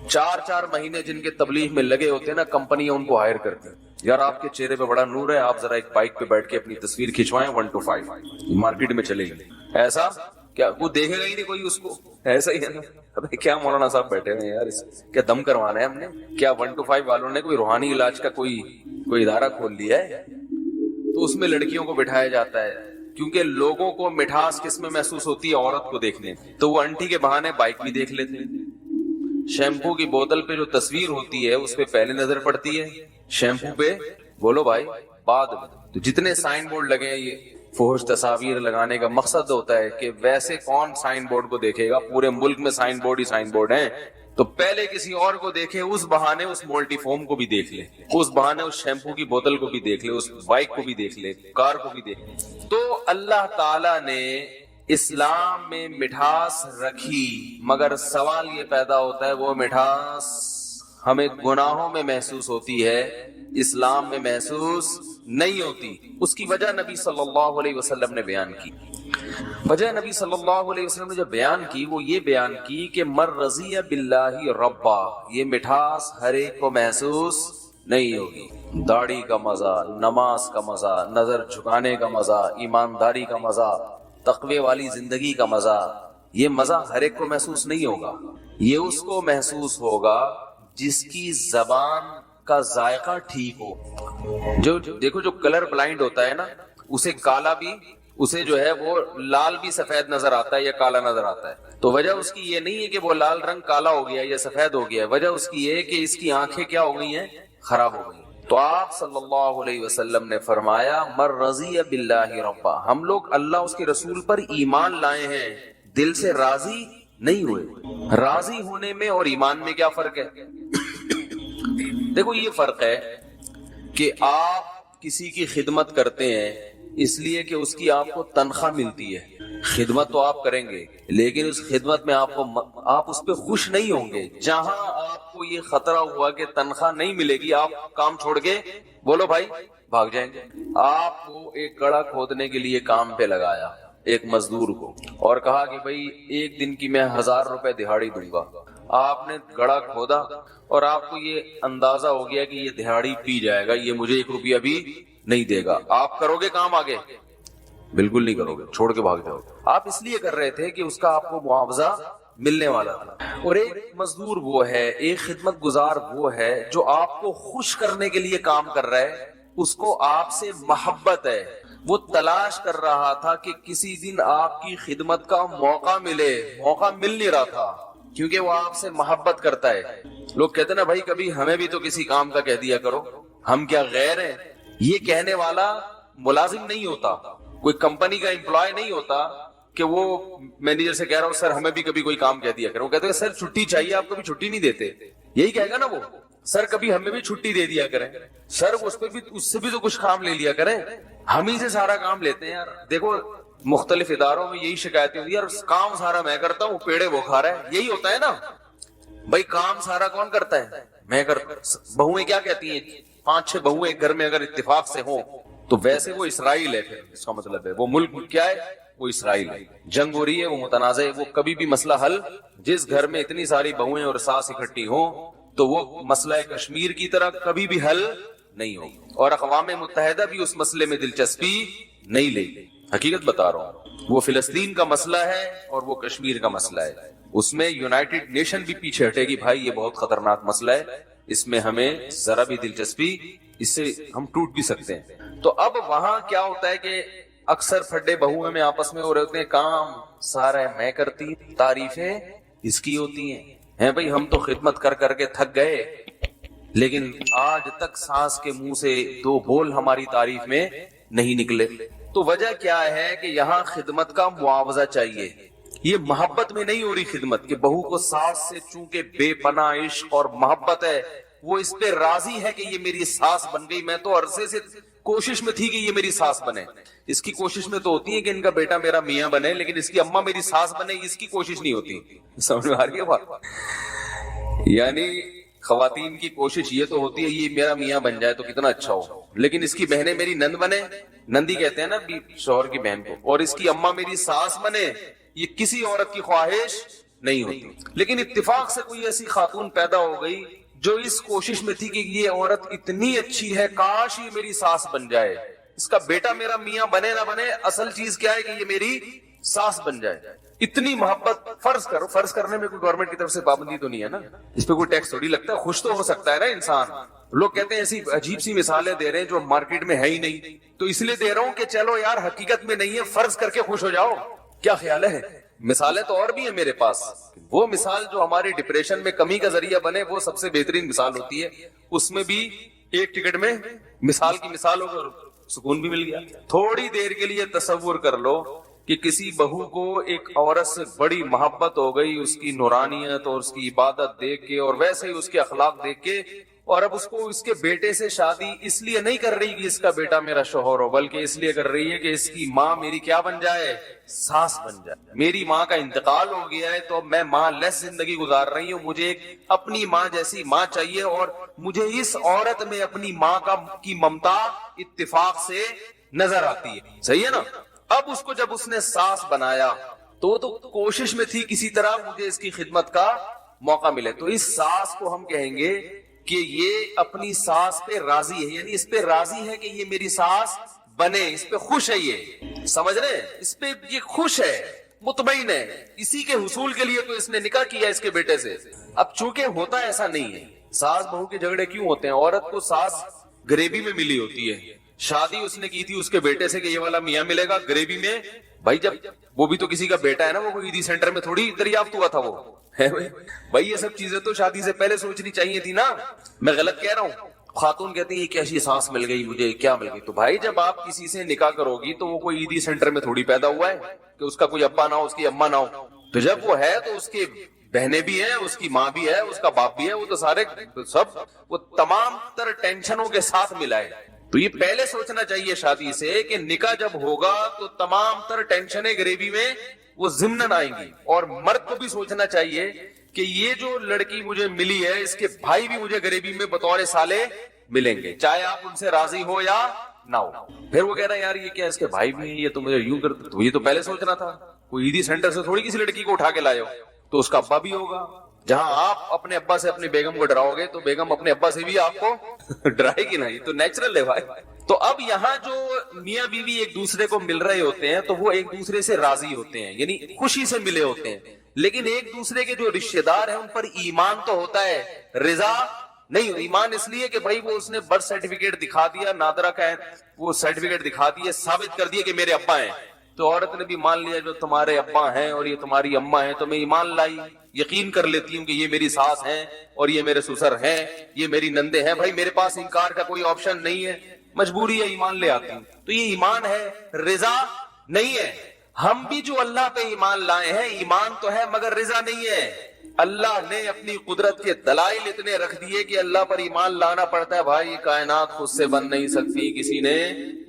4 مہینے جن کے تبلیغ میں لگے ہوتے ہیں نا، کمپنیاں ان کو ہائر کرتی ہیں. یار آپ کے چہرے پہ بڑا نور ہے، آپ ذرا ایک بائک پہ بیٹھ کے اپنی تصویر کھنچوائیں 1 to 5 مارکیٹ میں چلے گی. ایسا کیا وہ دیکھے گا ہی نہیں کوئی اس کو؟ ایسا ہی ہے نا. کیا مولانا صاحب بیٹھے ہوئے یار، کیا دم کروانا ہے ہم نے؟ کیا 1 to 5 والوں نے کوئی روحانی علاج کا کوئی ادارہ کھول لیا ہے؟ تو اس میں لڑکیوں کو بٹھایا جاتا ہے، کیونکہ لوگوں کو مٹھاس کس میں محسوس ہوتی ہے؟ عورت کو دیکھنے. تو وہ انٹی کے بہانے بائک بھی دیکھ لیتے ہیں. شیمپو کی بوتل پہ جو تصویر ہوتی ہے اس پہ پہلے نظر پڑتی ہے، شیمپو پہ بولو بھائی بعد میں. تو جتنے سائن بورڈ لگے ہیں، یہ فحش تصاویر لگانے کا مقصد ہوتا ہے کہ ویسے کون سائن بورڈ کو دیکھے گا؟ پورے ملک میں سائن بورڈ ہی سائن بورڈ ہیں، تو پہلے کسی اور کو دیکھے، اس بہانے اس مولٹی فوم کو بھی دیکھ لے، اس بہانے اس شیمپو کی بوتل کو بھی دیکھ لے، اس بائک کو بھی دیکھ لے، کار کو بھی دیکھ لے. تو اللہ تعالی نے اسلام میں مٹھاس رکھی، مگر سوال یہ پیدا ہوتا ہے وہ مٹھاس ہمیں گناہوں میں محسوس ہوتی ہے، اسلام میں محسوس نہیں ہوتی. اس کی وجہ نبی صلی اللہ علیہ وسلم نے بیان کی. وجہ نبی صلی اللہ علیہ وسلم نے جو بیان کی وہ یہ بیان کی کہ مر رضی باللہ ربا، یہ مٹھاس ہر ایک کو محسوس نہیں ہوگی. داڑھی کا مزہ، نماز کا مزہ، نظر جھکانے کا مزہ، ایمانداری کا مزہ، تقوی والی زندگی کا مزہ، یہ مزہ ہر ایک کو محسوس نہیں ہوگا. یہ اس کو محسوس ہوگا جس کی زبان کا ذائقہ ٹھیک ہو. جو دیکھو جو کلر بلائنڈ ہوتا ہے نا، اسے کالا بھی، اسے جو ہے وہ لال بھی سفید نظر آتا ہے یا کالا نظر آتا ہے. تو وجہ اس کی یہ نہیں ہے کہ وہ لال رنگ کالا ہو گیا یا سفید ہو گیا، وجہ اس کی یہ ہے کہ اس کی آنکھیں کیا ہو گئی ہیں؟ خراب ہو گئی. تو آپ صلی اللہ علیہ وسلم نے فرمایا مر رضی باللہ ربا، ہم لوگ اللہ اس کے رسول پر ایمان لائے ہیں، دل سے راضی نہیں ہوئے. راضی ہونے میں اور ایمان میں کیا فرق ہے؟ دیکھو یہ فرق ہے کہ آپ کسی کی خدمت کرتے ہیں اس لیے کہ اس کی آپ کو تنخواہ ملتی ہے. خدمت تو آپ کریں گے لیکن اس خدمت میں آپ اس پہ خوش نہیں ہوں گے. جہاں آپ کو یہ خطرہ ہوا کہ تنخواہ نہیں ملے گی، آپ کام چھوڑ کے بولو بھائی بھاگ جائیں گے. آپ کو ایک گڑھا کھودنے کے لیے کام پہ لگایا ایک مزدور کو اور کہا کہ بھائی 1 دن کی میں 1000 روپے دہاڑی دوں گا. آپ نے گڑھا کھودا اور آپ کو یہ اندازہ ہو گیا کہ یہ دہاڑی پی جائے گا، یہ مجھے 1 روپیہ بھی نہیں دے گا. آپ کرو گے کام آگے؟ بالکل نہیں کرو گے، چھوڑ کے بھاگ جاؤ. آپ اس لیے کر رہے تھے کہ اس کا آپ کو معاوضہ ملنے والا تھا. اور ایک مزدور وہ ہے، ایک خدمت گزار وہ ہے جو آپ کو خوش کرنے کے لیے کام کر رہا ہے، اس کو آپ سے محبت ہے. وہ تلاش کر رہا تھا کہ کسی دن آپ کی خدمت کا موقع ملے، موقع مل نہیں رہا تھا. کیونکہ وہ آپ سے محبت کرتا ہے. لوگ کہتے ہیں نا بھائی کبھی ہمیں بھی تو کسی کام کا کہہ دیا کرو, ہم کیا غیر ہیں. یہ کہنے والا ملازم نہیں ہوتا, کوئی کمپنی کا امپلائی نہیں ہوتا کہ وہ مینیجر سے کہہ رہا ہوں سر ہمیں بھی کبھی کوئی کام کہہ دیا کرو. وہ کہتے ہیں سر چھٹی چاہیے, آپ کبھی چھٹی نہیں دیتے. یہی کہے گا نا وہ, سر کبھی ہمیں بھی چھٹی دے دیا کریں, سر اس سے بھی تو کچھ کام لے لیا کریں, ہم ہی سے سارا کام لیتے ہیں. یار دیکھو مختلف اداروں میں یہی شکایتیں ہوتی ہے, یار کام سارا میں کرتا ہوں, پیڑے وہ کھا رہا ہے. یہی ہوتا ہے نا بھائی, کام سارا کون کرتا ہے, میں کرتا. بہویں کیا کہتی ہیں, 5-6 بہویں ایک گھر میں اگر اتفاق سے ہوں تو ویسے وہ اسرائیل ہے. پھر اس کا مطلب ہے وہ ملک کیا ہے, وہ اسرائیل ہے. جنگ ہو رہی ہے, وہ متنازع ہے, وہ کبھی بھی مسئلہ حل, جس گھر میں اتنی ساری بہویں اور ساس اکٹھی ہوں تو وہ مسئلہ کشمیر کی طرح کبھی بھی حل نہیں ہو, اور اقوام متحدہ بھی اس مسئلے میں دلچسپی نہیں لے. حقیقت بتا رہا ہوں, وہ فلسطین کا مسئلہ ہے اور وہ کشمیر کا مسئلہ ہے, اس میں یونائٹڈ نیشن بھی پیچھے ہٹے گی. بھائی یہ بہت خطرناک مسئلہ ہے, اس میں ہمیں ذرا بھی دلچسپی, اس سے ہم ٹوٹ بھی سکتے ہیں. تو اب وہاں کیا ہوتا ہے کہ اکثر پھڈے بہو میں آپس میں ہو رہے ہوتے ہیں, کام سارا میں کرتی, تعریفیں اس کی ہوتی ہیں بھائی ہم تو خدمت کر کر کے تھک گئے, لیکن آج تک ساس کے منہ سے 2 بول ہماری تعریف میں نہیں نکلے. تو وجہ کیا ہے کہ یہاں خدمت کا معاوضہ چاہیے. یہ محبت میں نہیں ہو رہی خدمت, کہ بہو کو ساس سے چونکہ بے پناہ عشق اور محبت ہے, وہ اس پہ راضی ہے کہ یہ میری ساس بن گئی. میں تو عرصے سے کوشش میں تھی کہ یہ میری ساس بنے. اس کی کوشش میں تو ہوتی ہے کہ ان کا بیٹا میرا میاں بنے, لیکن اس کی اماں میری ساس بنے, اس کی کوشش نہیں ہوتی. سمجھ میں آ رہی ہے بات؟ یعنی خواتین کی کوشش یہ تو ہوتی ہے یہ میرا میاں بن جائے تو کتنا اچھا ہو, لیکن اس کی بہنیں میری نند بنے, نندی کہتے ہیں نا شوہر کی بہن کو, اور اس کی اماں میری ساس بنے, یہ کسی عورت کی خواہش نہیں ہوتی. لیکن اتفاق سے کوئی ایسی خاتون پیدا ہو گئی جو اس کوشش میں تھی کہ یہ عورت اتنی اچھی ہے, کاش یہ میری ساس بن جائے, اس کا بیٹا میرا میاں بنے نہ بنے, اصل چیز کیا ہے کہ یہ میری ساس بن جائے. اتنی محبت. فرض کرو, فرض کرنے میں کوئی گورنمنٹ کی طرف سے پابندی تو نہیں ہے نا, اس پہ کوئی ٹیکس تھوڑی لگتا ہے, خوش تو ہو سکتا ہے نا انسان. لوگ کہتے ہیں ایسی عجیب سی مثالیں دے رہے ہیں جو مارکیٹ میں ہے ہی نہیں, تو اس لیے دے رہا ہوں کہ چلو یار حقیقت میں نہیں ہے, فرض کر کے خوش ہو جاؤ. کیا خیال ہے؟ مثالیں تو اور بھی ہیں میرے پاس. وہ مثال جو ہماری ڈپریشن میں کمی کا ذریعہ بنے وہ سب سے بہترین مثال ہوتی ہے. اس میں بھی ایک ٹکٹ میں مثال کی مثال ہو کر سکون بھی مل گیا. تھوڑی دیر کے لیے تصور کر لو کہ کسی بہو کو ایک عورت سے بڑی محبت ہو گئی, اس کی نورانیت اور اس کی عبادت دیکھ کے, اور ویسے ہی اس کے اخلاق دیکھ کے, اور اب اس کو اس کے بیٹے سے شادی اس لیے نہیں کر رہی کہ اس کا بیٹا میرا شوہر ہو, بلکہ اس لیے کر رہی ہے کہ اس کی ماں میری کیا بن جائے, ساس بن جائے. میری ماں کا انتقال ہو گیا ہے تو اب میں ماں لیس زندگی گزار رہی ہوں, مجھے ایک اپنی ماں جیسی ماں چاہیے, اور مجھے اس عورت میں اپنی ماں کی ممتا اتفاق سے نظر آتی ہے. صحیح ہے نا؟ اب اس کو جب اس نے ساس بنایا تو وہ تو کوشش میں تھی کسی طرح مجھے اس کی خدمت کا موقع ملے, تو اس ساس کو ہم کہیں گے کہ یہ اپنی ساس پہ راضی ہے, یعنی اس پہ راضی ہے کہ یہ میری ساس بنے, اس پہ خوش ہے. یہ سمجھ رہے ہیں, اس پہ یہ خوش ہے, مطمئن ہے. اسی کے حصول کے لیے تو اس نے نکاح کیا اس کے بیٹے سے. اب چونکہ ہوتا ایسا نہیں ہے, ساس بہو کے جھگڑے کیوں ہوتے ہیں؟ عورت کو ساس گریبی میں ملی ہوتی ہے, شادی اس نے کی تھی اس کے بیٹے سے کہ یہ والا میاں ملے گا گریبی میں. بھائی جب وہ بھی تو کسی کا بیٹا ہے نا, وہ کوئی عیدی سینٹر میں تھوڑی دریافت ہوا تھا وہ ہے. بھائی یہ سب چیزیں تو شادی سے پہلے سوچنی چاہیے تھی نا. میں غلط کہہ رہا ہوں؟ خاتون کہتی ہے کیسی سانس مل گئی مجھے, کیا مل گئی؟ تو بھائی جب آپ کسی سے نکاح کرو گی تو وہ کوئی عیدی سینٹر میں تھوڑی پیدا ہوا ہے کہ اس کا کوئی ابا نہ ہو, اس کی اما نہ ہو. تو جب وہ ہے تو اس کی بہنیں بھی ہیں, اس کی ماں بھی ہے, اس کا باپ بھی ہے, وہ تو سارے سب وہ تمام تر ٹینشنوں کے ساتھ ملا ہے. تو یہ پہلے سوچنا چاہیے شادی سے کہ نکاح جب ہوگا تو تمام تر ٹینشنیں گریبی میں وہ ضمناً آئیں گی. اور مرد کو بھی سوچنا چاہیے کہ یہ جو لڑکی مجھے ملی ہے اس کے بھائی بھی مجھے غریبی میں بطور سالے ملیں گے, چاہے آپ ان سے راضی ہو یا نہ ہو. پھر وہ کہہ رہا ہے یار یہ کیا اس کے بھائی بھی ہیں, یہ تو مجھے یوں کرتے. تو یہ تو پہلے سوچنا تھا. کوئی عیدی سینٹر سے تھوڑی کسی لڑکی کو اٹھا کے لائے ہو, تو اس کا ابا بھی ہوگا. جہاں آپ اپنے ابا سے اپنی بیگم کو ڈراؤ گے تو بیگم اپنے ابا سے بھی آپ کو ڈرائے گی. نہیں تو نیچرل ہے بھائی. تو اب یہاں جو میاں بیوی ایک دوسرے کو مل رہے ہوتے ہیں تو وہ ایک دوسرے سے راضی ہوتے ہیں, یعنی خوشی سے ملے ہوتے ہیں. لیکن ایک دوسرے کے جو رشتہ دار ہیں ان پر ایمان تو ہوتا ہے, رضا نہیں. ایمان اس لیے کہ بھائی وہ اس نے برتھ سرٹیفکیٹ دکھا دیا, نادرا کا وہ سرٹیفکیٹ دکھا دیے, ثابت کر دیے کہ میرے ابا ہیں, تو عورت نے بھی مان لیا جو تمہارے ابا ہیں اور یہ تمہاری اماں ہیں، تو میں ایمان لائی، یقین کر لیتی ہوں کہ یہ میری ساس ہیں اور یہ میرے سسر ہیں، یہ میری نندے ہیں، بھائی میرے پاس انکار کا کوئی آپشن نہیں ہے، مجبوری ہے، ایمان لے آتی ہوں۔ تو یہ ایمان ہے، رضا نہیں ہے۔ ہم بھی جو اللہ پہ ایمان لائے ہیں، ایمان تو ہے مگر رضا نہیں ہے۔ اللہ نے اپنی قدرت کے دلائل اتنے رکھ دیے کہ اللہ پر ایمان لانا پڑتا ہے۔ بھائی کائنات خود سے بن نہیں سکتی، کسی نے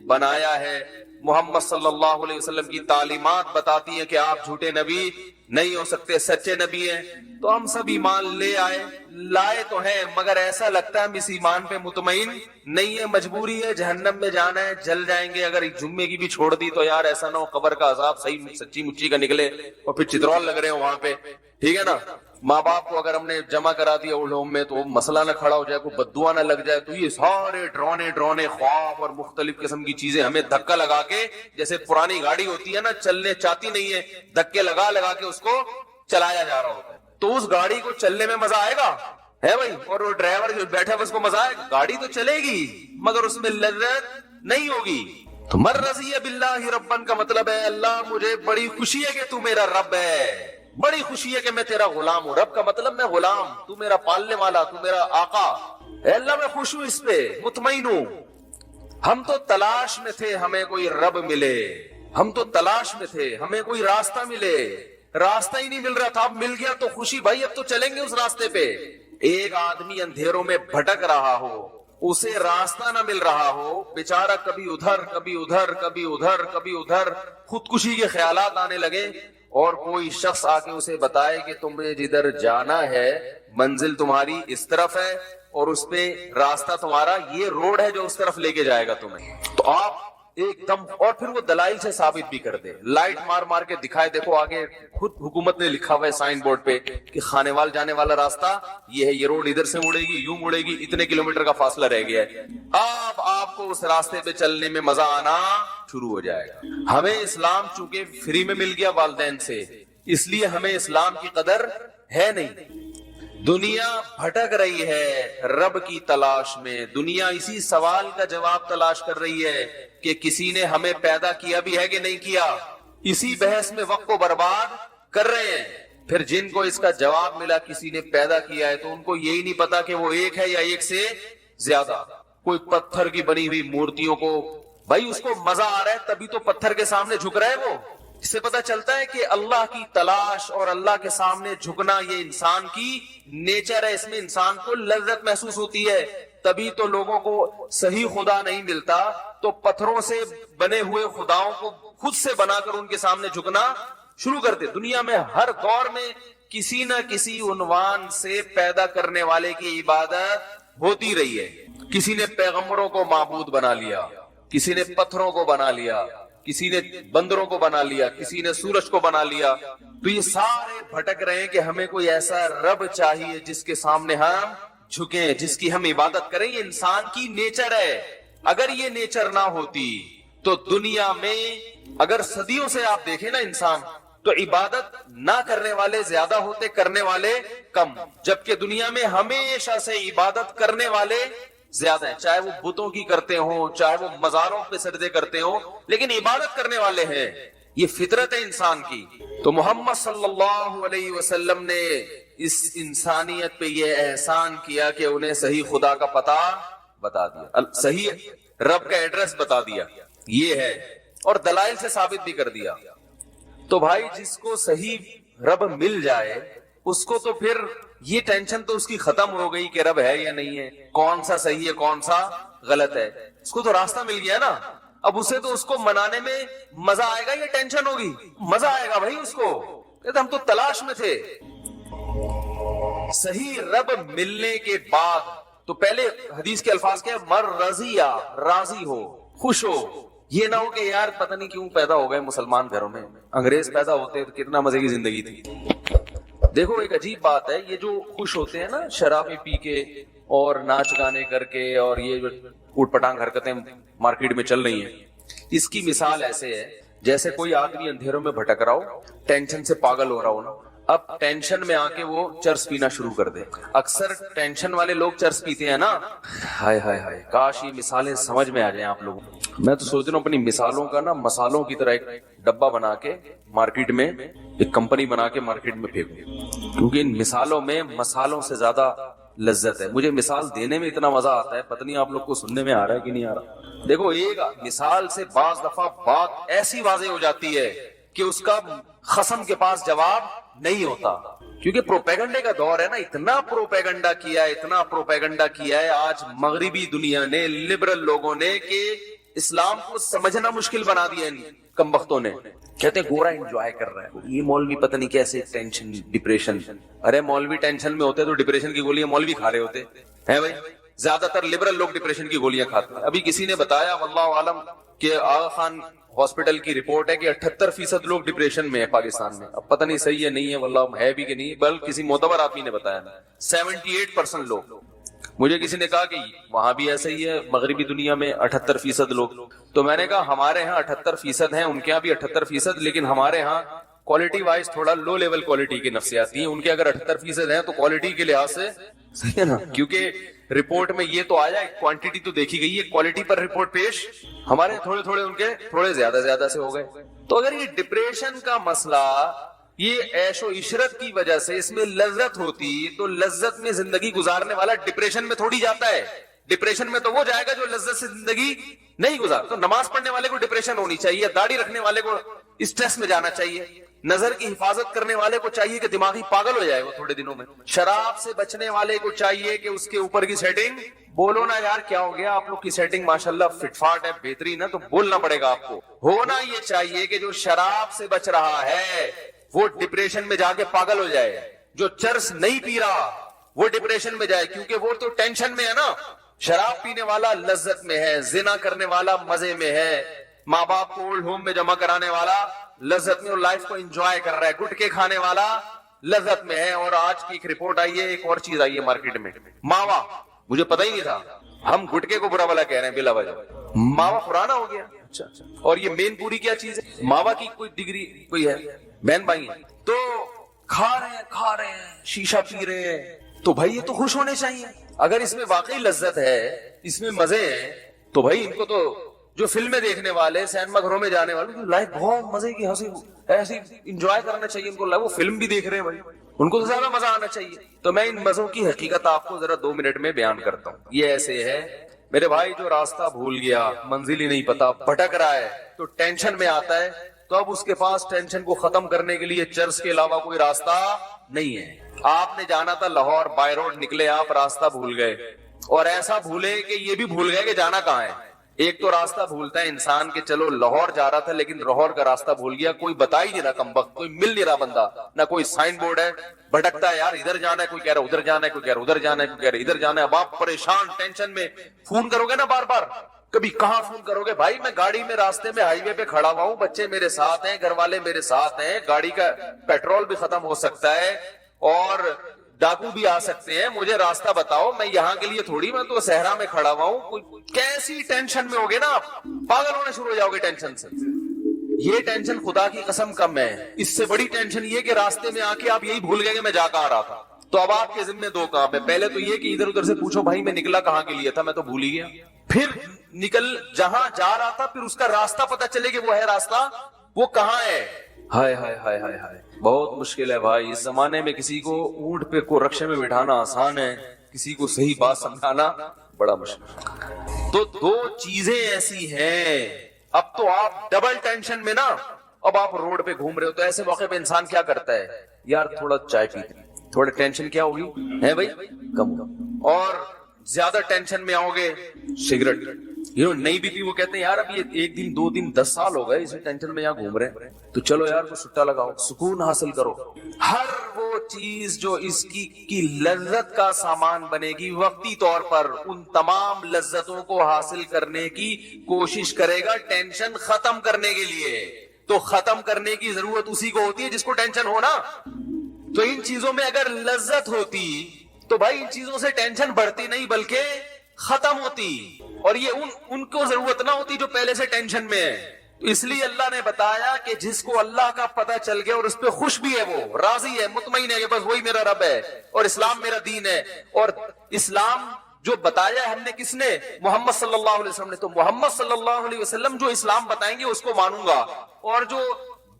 بنایا ہے۔ محمد صلی اللہ علیہ وسلم کی تعلیمات بتاتی ہیں کہ آپ جھوٹے نبی نہیں ہو سکتے، سچے نبی ہیں۔ تو ہم سب ایمان لائے تو ہیں، مگر ایسا لگتا ہے ہم اس ایمان پہ مطمئن نہیں ہے، مجبوری ہے، جہنم میں جانا ہے، جل جائیں گے۔ اگر جمعے کی بھی چھوڑ دی تو یار ایسا نہ ہو قبر کا عذاب صحیح سچی مچی کا نکلے اور پھر چترول لگ رہے ہو وہاں پہ، ٹھیک ہے نا۔ ماں باپ کو اگر ہم نے جمع کرا دیا اولڈ ہوم میں تو مسئلہ نہ کھڑا ہو جائے، کوئی بددعا نہ لگ جائے، تو یہ سارے ڈرونے خواب اور مختلف قسم کی چیزیں ہمیں دھکا لگا کے، جیسے پرانی گاڑی ہوتی ہے نا، چلنے چاہتی نہیں ہے، دھکے لگا کے اس کو چلایا جا رہا ہوتا ہے، تو اس گاڑی کو چلنے میں مزہ آئے گا ہے بھائی، اور وہ ڈرائیور جو بیٹھا ہے اس کو مزہ آئے گا، گاڑی تو چلے گی مگر اس میں لذت نہیں ہوگی۔ تو مر رضی باللہ ربن کا مطلب ہے اللہ مجھے بڑی خوشی ہے کہ تو میرا رب ہے، بڑی خوشی ہے کہ میں تیرا غلام ہوں۔ رب کا مطلب میں غلام، تو میرا پالنے والا، تو میرا آقا اے اللہ، میں خوش ہوں، اس پہ مطمئن ہوں۔ ہم تو تلاش میں تھے ہمیں کوئی رب ملے، ہم تو تلاش میں تھے ہمیں کوئی راستہ ملے، راستہ ہی نہیں مل رہا تھا، اب مل گیا تو خوشی، بھائی اب تو چلیں گے اس راستے پہ۔ ایک آدمی اندھیروں میں بھٹک رہا ہو، اسے راستہ نہ مل رہا ہو، بیچارہ کبھی ادھر کبھی ادھر کبھی ادھر کبھی ادھر، خودکشی کے خیالات آنے لگے، اور کوئی شخص آ کے اسے بتائے کہ تمہیں جدھر جانا ہے منزل تمہاری اس طرف ہے اور اس پہ راستہ تمہارا یہ روڈ ہے جو اس طرف لے کے جائے گا تمہیں، تو آپ ایک دم، اور پھر وہ دلائل سے ثابت بھی کر دے، لائٹ مار کے دکھائے، دیکھو آگے خود حکومت نے لکھا ہوا ہے سائن بورڈ پہ کہ خانے وال جانے والا راستہ یہ ہے، یہ روڈ ادھر سے مڑے گی، یوں مڑے گی، اتنے کلومیٹر کا فاصلہ رہ گیا ہے، اب آپ کو اس راستے پہ چلنے میں مزہ آنا شروع ہو جائے گا۔ ہمیں اسلام چونکہ فری میں مل گیا والدین سے، اس لیے ہمیں اسلام کی قدر ہے نہیں۔ دنیا بھٹک رہی ہے رب کی تلاش میں، دنیا اسی سوال کا جواب تلاش کر رہی ہے کہ کسی نے ہمیں پیدا کیا بھی ہے کہ نہیں کیا، اسی بحث میں وقت کو برباد کر رہے ہیں۔ پھر جن کو اس کا جواب ملا کسی نے پیدا کیا ہے، تو ان کو یہی نہیں پتا کہ وہ ایک ہے یا ایک سے زیادہ۔ کوئی پتھر کی بنی ہوئی مورتیوں کو، بھائی اس کو مزہ آ رہا ہے تبھی تو پتھر کے سامنے جھک رہا ہے وہ، اس سے پتا چلتا ہے کہ اللہ کی تلاش اور اللہ کے سامنے جھکنا یہ انسان کی نیچر ہے، اس میں انسان کو لذت محسوس ہوتی ہے۔ تبھی تو لوگوں کو صحیح خدا نہیں ملتا تو پتھروں سے بنے ہوئے خداؤں کو خود سے بنا کر ان کے سامنے جھکنا شروع کرتے۔ دنیا میں ہر دور میں کسی نہ کسی عنوان سے پیدا کرنے والے کی عبادت ہوتی رہی ہے۔ کسی نے پیغمبروں کو معبود بنا لیا، کسی نے پتھروں کو بنا لیا، کسی نے بندروں کو بنا لیا، کسی نے سورج کو بنا لیا، تو یہ سارے بھٹک رہے ہیں کہ ہمیں کوئی ایسا رب چاہیے جس کے سامنے ہم جھکیں، جس کی ہم عبادت کریں۔ یہ انسان کی نیچر ہے، اگر یہ نیچر نہ ہوتی تو دنیا میں اگر صدیوں سے آپ دیکھیں نا انسان، تو عبادت نہ کرنے والے زیادہ ہوتے، کرنے والے کم، جبکہ دنیا میں ہمیشہ سے عبادت کرنے والے زیادہ ہیں، چاہے وہ بتوں کی کرتے ہوں، چاہے وہ مزاروں پہ سجدے کرتے ہوں، لیکن عبادت کرنے والے ہیں، یہ فطرت ہے انسان کی۔ تو محمد صلی اللہ علیہ وسلم نے اس انسانیت پہ یہ احسان کیا کہ انہیں صحیح خدا کا پتہ بتا دیا، صحیح رب کا ایڈریس بتا دیا، یہ ہے، اور دلائل سے ثابت بھی کر دیا۔ تو بھائی جس کو صحیح رب مل جائے اس کو تو پھر یہ ٹینشن تو اس کی ختم ہو گئی کہ رب ہے یا نہیں ہے، کون سا صحیح ہے کون سا غلط ہے، اس کو تو راستہ مل گیا نا۔ اب اسے تو اس کو منانے میں مزہ آئے گا یا ٹینشن ہوگی؟ مزہ آئے گا بھائی، اس کو کہتے ہم تو تلاش میں تھے۔ صحیح رب ملنے کے بعد تو پہلے حدیث کے الفاظ کیا، مر رضیہ، راضی ہو، خوش ہو۔ یہ نہ ہو کہ یار پتہ نہیں کیوں پیدا ہو گئے مسلمان گھروں میں، انگریز پیدا ہوتے تو کتنا مزے کی زندگی تھی۔ دیکھو ایک عجیب بات ہے، یہ جو خوش ہوتے ہیں نا شرابیں پی کے اور ناچ گانے کر کے، اور یہ جو اوٹ پٹانگ حرکتیں مارکیٹ میں چل رہی ہیں، اس کی مثال ایسے ہے جیسے کوئی آدمی اندھیروں میں بھٹک رہا ہو، ٹینشن سے پاگل ہو رہا ہو نا، اب ٹینشن میں آ کے وہ چرس پینا شروع کر دے. اکثر ٹینشن والے لوگ چرس پیتے ہیں نا. ہائے ہائے ہائے، کاش یہ مثالیں سمجھ میں آ جائیں آپ لوگوں. میں تو سوچ رہا ہوں اپنی مثالوں کا نا مسالوں کی طرح ایک ڈبہ بنا کے مارکیٹ میں، ایک کمپنی بنا کے مارکیٹ میں پھینکوں، کیونکہ ان مثالوں میں مسالوں سے زیادہ لذت ہے. مجھے مثال دینے میں اتنا مزہ آتا ہے، پتہ نہیں آپ لوگ کو سننے میں آ رہا ہے کہ نہیں آ رہا. دیکھو ایک مثال سے بعض دفعہ بات ایسی واضح ہو جاتی ہے کہ اس کا خصم کے پاس جواب نہیں ہوتا، کیونکہ پروپیگنڈے کا دور ہے نا. اتنا پروپیگنڈا کیا ہے، اتنا پروپیگنڈا کیا ہے آج مغربی دنیا نے، لبرل لوگوں نے، کہ اسلام کو سمجھنا مشکل بنا دیا ان کم بختوں نے. کہتے ہیں گورا انجوائے کر رہا ہے، یہ مولوی پتہ نہیں کیسے ٹینشن ڈپریشن. ارے مولوی ٹینشن میں ہوتے تو ڈپریشن کی گولیاں مولوی کھا رہے ہوتے ہیں بھائی. زیادہ تر لبرل لوگ ڈپریشن کی گولیاں کھاتے ہیں. ابھی کسی نے بتایا واللہ عالم کہ آغا خان ہاسپٹل کی رپورٹ ہے کہ 78% لوگ ڈپریشن میں ہیں پاکستان میں. اب پتہ نہیں صحیح ہے نہیں ہے، واللہ ہے بھی کہ نہیں، بلکہ کسی معتبر آدمی نے بتایا. 78% لوگ. مجھے کسی نے کہا کہ وہاں بھی ایسا ہی ہے مغربی دنیا میں 78% لوگ. تو میں نے کہا ہمارے ہاں 78% ہیں، ان کے ہاں بھی 78%، لیکن ہمارے ہاں کوالٹی وائز تھوڑا لو لیول کوالٹی کے نفسیاتی ہیں. ان کے اگر 78% ہیں تو کوالٹی کے لحاظ سے صحیح ہے نا، کیونکہ رپورٹ میں یہ تو آیا، کوانٹٹی تو دیکھی گئی ہے، کوالٹی پر رپورٹ پیش ہمارے تھوڑے تھوڑے، ان کے تھوڑے زیادہ سے ہو گئے. تو اگر یہ ڈپریشن کا مسئلہ، یہ عیش و عشرت کی وجہ سے اس میں لذت ہوتی، تو لذت میں زندگی گزارنے والا ڈپریشن میں تھوڑی جاتا ہے. ڈپریشن میں تو وہ جائے گا جو لذت سے زندگی نہیں گزار. تو نماز پڑھنے والے کو ڈپریشن ہونی چاہیے، داڑھی رکھنے والے کو اسٹریس میں جانا چاہیے، نظر کی حفاظت کرنے والے کو چاہیے کہ دماغی پاگل ہو جائے وہ تھوڑے دنوں میں، شراب سے بچنے والے کو چاہیے کہ اس کے اوپر کی سیٹنگ، بولو نا یار کیا ہو گیا آپ لوگ کی سیٹنگ ماشاءاللہ فٹ فاٹ ہے، بہترین ہے، تو بولنا پڑے گا آپ کو. ہونا یہ چاہیے کہ جو شراب سے بچ رہا ہے وہ ڈپریشن میں جا کے پاگل ہو جائے، جو چرس نہیں پی رہا وہ ڈپریشن میں جائے، کیونکہ وہ تو ٹینشن میں ہے نا. شراب پینے والا لذت میں ہے، زنا کرنے والا مزے میں ہے، ماں باپ کو اولڈ ہوم میں جمع کرانے والا لذت میں اور لائف کو انجوائے کر رہا ہے، گٹکے کھانے والا لذت میں ہے. اور آج کی ایک رپورٹ آئی ہے، ایک اور چیز آئی ہے مارکیٹ میں، ماوا. مجھے پتہ ہی نہیں تھا، ہم گٹکے کو برا بلا کہہ رہے ہیں بلا وجہ. ماوا پرانا ہو گیا. اچھا. اور یہ مین پوری کیا چیز ہے؟ ماوا کی کوئی ڈگری کوئی ہے؟ بہن بھائی ہیں تو کھا رہے ہیں شیشہ پی رہے ہیں، تو بھائی یہ تو خوش ہونے چاہیے. اگر اس میں واقعی لذت ہے، اس میں مزے ہیں، تو بھائی ان کو تو جو فلمیں دیکھنے والے، سینما گھروں میں جانے والے، لائف بہت مزے کی ہنسی ایسی انجوائے کرنا چاہیے ان کو. وہ فلم بھی دیکھ رہے ہیں بھائی، ان کو تو زیادہ مزہ آنا چاہیے. تو میں ان مزوں کی حقیقت آپ کو ذرا 2 منٹ میں بیان کرتا ہوں. یہ ایسے ہے میرے بھائی، جو راستہ بھول گیا، منزل ہی نہیں پتا، بھٹک رہا ہے، تو ٹینشن میں آتا ہے، تو اب اس کے پاس ٹینشن کو ختم کرنے کے لیے چرس کے علاوہ کوئی راستہ نہیں ہے. آپ نے جانا تھا لاہور، بائی روڈ نکلے آپ، راستہ بھول گئے، اور ایسا بھولے کہ یہ بھی بھول گئے کہ جانا کہاں ہے. ایک تو راستہ بھولتا ہے انسان کہ چلو لاہور جا رہا تھا لیکن لاہور کا راستہ بھول گیا، کوئی بتا ہی نہیں رہا کمبخت، کوئی مل نہیں رہا بندہ، نہ کوئی سائن بورڈ ہے، بھٹکتا ہے یار، ادھر جانا ہے، کوئی کہہ رہا ادھر جانا ہے، کوئی کہہ رہا ادھر جانا ہے، کوئی کہہ رہا ادھر جانا ہے. اب آپ پریشان ٹینشن میں فون کرو گے نا بار بار، کبھی کہاں فون کرو گے بھائی، میں گاڑی میں راستے میں ہائی وے پہ کھڑا ہوا ہوں، بچے میرے ساتھ ہیں، گھر والے میرے ساتھ ہیں، گاڑی کا پیٹرول بھی ختم ہو سکتا ہے اور ڈاکو بھی آ سکتے ہیں، مجھے راستہ بتاؤ. میں یہاں کے لیے تھوڑی، میں تو صحرا میں کھڑا ہوا ہوں. کیسی ٹینشن میں ہوگے نا آپ، پاگل ہونے شروع ہو جاؤ گے ٹینشن سے. یہ ٹینشن خدا کی قسم کم ہے. اس سے بڑی ٹینشن یہ کہ راستے میں آ کے آپ یہی بھول گئے کہ میں جا کہاں رہا تھا. تو اب آپ کے ذمہ 2 کام ہے. پہلے تو یہ کہ ادھر ادھر سے پوچھو بھائی میں نکلا کہاں کے لیے تھا، میں تو بھول ہی گیا. پھر نکل جہاں جا رہا تھا، پھر اس کا راستہ پتہ چلے کہ وہ ہے راستہ، وہ کہاں ہے. ہائے ہائے ہائے ہائے ہائے، بہت مشکل ہے بھائی. اس زمانے میں کسی کو اونٹ پہ کو رکشے میں بٹھانا آسان ہے، کسی کو صحیح بات سمجھانا بڑا مشکل. تو 2 چیزیں ایسی ہیں. اب تو آپ ڈبل ٹینشن میں نا، اب آپ روڈ پہ گھوم رہے ہو، تو ایسے موقع پہ انسان کیا کرتا ہے، یار تھوڑا چائے پیتے، تھوڑا ٹینشن کیا ہوگی ہے بھائی کم. اور زیادہ ٹینشن میں آؤ گے سگریٹ، نہیں بھی وہ کہتے ہیں یار اب یہ 1 دن 2 دن 10 سال ہو گئے اسی ٹینشن میں یہاں گھوم رہے ہیں، تو چلو یار کو سٹا لگاؤ، سکون حاصل کرو. ہر وہ چیز جو اس کی لذت کا سامان بنے گی، وقتی طور پر ان تمام لذتوں کو حاصل کرنے کی کوشش کرے گا ٹینشن ختم کرنے کے لیے. تو ختم کرنے کی ضرورت اسی کو ہوتی ہے جس کو ٹینشن ہونا. تو ان چیزوں میں اگر لذت ہوتی تو بھائی ان چیزوں سے ٹینشن بڑھتی نہیں بلکہ ختم ہوتی. اور یہ ان کو ضرورت نہ ہوتی جو پہلے سے ٹینشن میں ہے. تو اس لیے اللہ نے بتایا کہ جس کو اللہ کا پتہ چل گیا اور اس پہ خوش بھی ہے، وہ راضی ہے، مطمئن ہے کہ بس وہی میرا رب ہے اور اسلام میرا دین ہے، اور اسلام جو بتایا ہم نے کس نے؟ محمد صلی اللہ علیہ وسلم نے، تو محمد صلی اللہ علیہ وسلم جو اسلام بتائیں گے اس کو مانوں گا، اور جو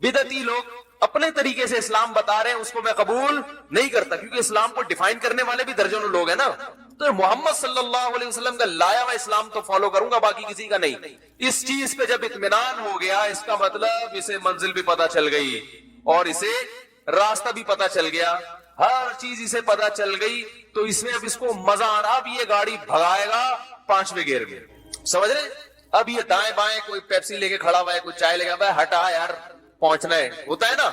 بدعتی لوگ اپنے طریقے سے اسلام بتا رہے ہیں اس کو میں قبول نہیں کرتا، کیونکہ اسلام کو ڈیفائن کرنے والے بھی درجنوں لوگ ہیں نا۔ تو محمد صلی اللہ علیہ وسلم کا لایا ہوا اسلام تو فالو کروں گا، باقی کسی کا نہیں۔ اس چیز پہ جب اطمینان ہو گیا، اس کا مطلب اسے منزل بھی پتا چل گئی اور اسے راستہ بھی پتا چل گیا، ہر چیز اسے پتا چل گئی، تو اس میں اب اس کو مزہ آ رہا، اب یہ گاڑی بھگائے گا 5ویں گیئر میں، سمجھ رہے؟ اب یہ دائیں بائیں کوئی پیپسی لے کے کھڑا ہوا ہے، کوئی چائے لے کے، ہٹا یار پہنچنا ہے، ہوتا ہے نا۔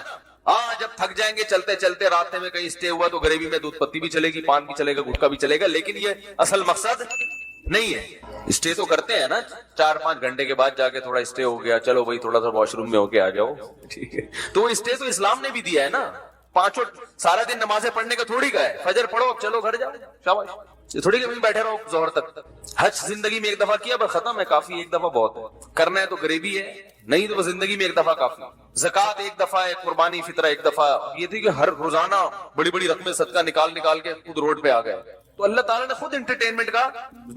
ہاں جب تھک جائیں گے چلتے چلتے، راستے میں کہیں اسٹے ہوا تو گریوی میں دودھ پتی بھی چلے گی، پان بھی چلے گا، گٹکا بھی چلے گا، لیکن یہ اصل مقصد نہیں ہے۔ اسٹے تو کرتے ہیں نا، 4-5 گھنٹے کے بعد جا کے تھوڑا اسٹے ہو گیا، چلو بھائی تھوڑا سا واش روم میں ہو کے آ جاؤ، ٹھیک ہے، تو اسٹے تو اسلام نے بھی دیا ہے نا۔ 5 سارا دن نمازیں پڑھنے کا تھوڑی کا ہے، فجر پڑھو چلو گھر جاؤ، شاباش، یہ تھوڑی کہ بیٹھے رہو ظہر تک۔ حج زندگی میں ایک دفعہ کیا بس ختم ہے، کافی، ایک دفعہ بہت ہے، کرنا ہے تو غریبی ہے، نہیں تو زندگی میں ایک دفعہ کافی۔ زکات ایک دفعہ ہے، قربانی فطرہ ایک دفعہ۔ یہ تھی کہ ہر روزانہ بڑی بڑی رقمیں صدقہ نکال کے خود روڈ پہ آ گئے، تو اللہ تعالیٰ نے خود انٹرٹینمنٹ کا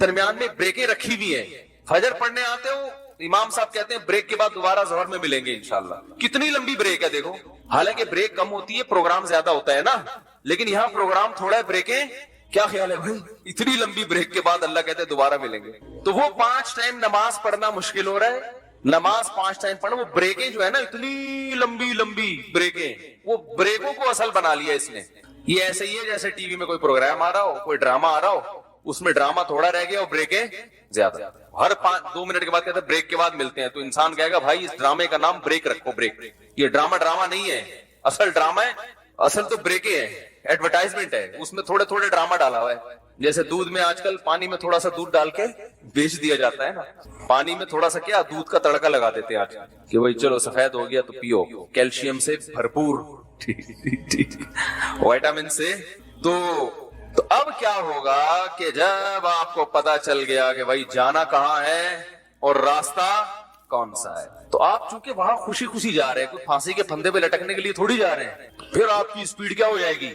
درمیان میں بریکیں رکھی ہوئی ہیں۔ فجر پڑھنے آتے ہو، امام صاحب کہتے ہیں بریک کے بعد دوبارہ ظہر میں ملیں گے انشاءاللہ۔ کتنی لمبی بریک ہے دیکھو، حالانکہ بریک کم ہوتی ہے، پروگرام زیادہ ہوتا ہے نا، لیکن یہاں پروگرام تھوڑا ہے، بریکیں کیا خیال ہے بھائی؟ اتنی لمبی بریک کے بعد اللہ کہتے ہیں دوبارہ ملیں گے۔ تو وہ 5 ٹائم نماز پڑھنا مشکل ہو رہا ہے، نماز 5 ٹائم پڑھنا، وہ بریکیں جو ہے نا اتنی لمبی لمبی بریکیں، وہ بریکوں کو اصل بنا لیا اس نے۔ یہ ایسے ہی ہے جیسے ٹی وی میں کوئی پروگرام آ رہا ہو، کوئی ڈرامہ آ رہا ہو، اس میں ڈرامہ تھوڑا رہ گیا اور بریکیں زیادہ، ہر 2 منٹ کے بعد کہتے ہیں بریک کے بعد ملتے ہیں، تو انسان کہے گا بھائی اس ڈرامے کا نام بریک رکھو، بریک۔ یہ ڈرامہ نہیں ہے، اصل ڈرامہ ہے، اصل تو بریکیں ہیں، ایڈورٹائزمنٹ ہے، اس میں تھوڑے تھوڑے ڈرامہ ڈالا ہوا ہے۔ جیسے دودھ میں آج کل پانی میں تھوڑا سا دودھ ڈال کے بیچ دیا جاتا ہے نا، پانی میں تھوڑا سا کیا دودھ کا تڑکا لگا دیتے ہیں آج کہ بھائی چلو سفید ہو گیا تو پیو، کیلشیم سے بھرپور، وائٹامن سے۔ تو اب کیا ہوگا کہ جب آپ کو پتا چل گیا کہ بھائی جانا کہاں ہے اور راستہ کون سا ہے، تو آپ چونکہ وہاں خوشی خوشی جا رہے ہیں، کوئی پھانسی کے پھندے پہ لٹکنے کے لیے تھوڑی جا رہے ہیں، پھر آپ کی سپیڈ کیا ہو جائے گی،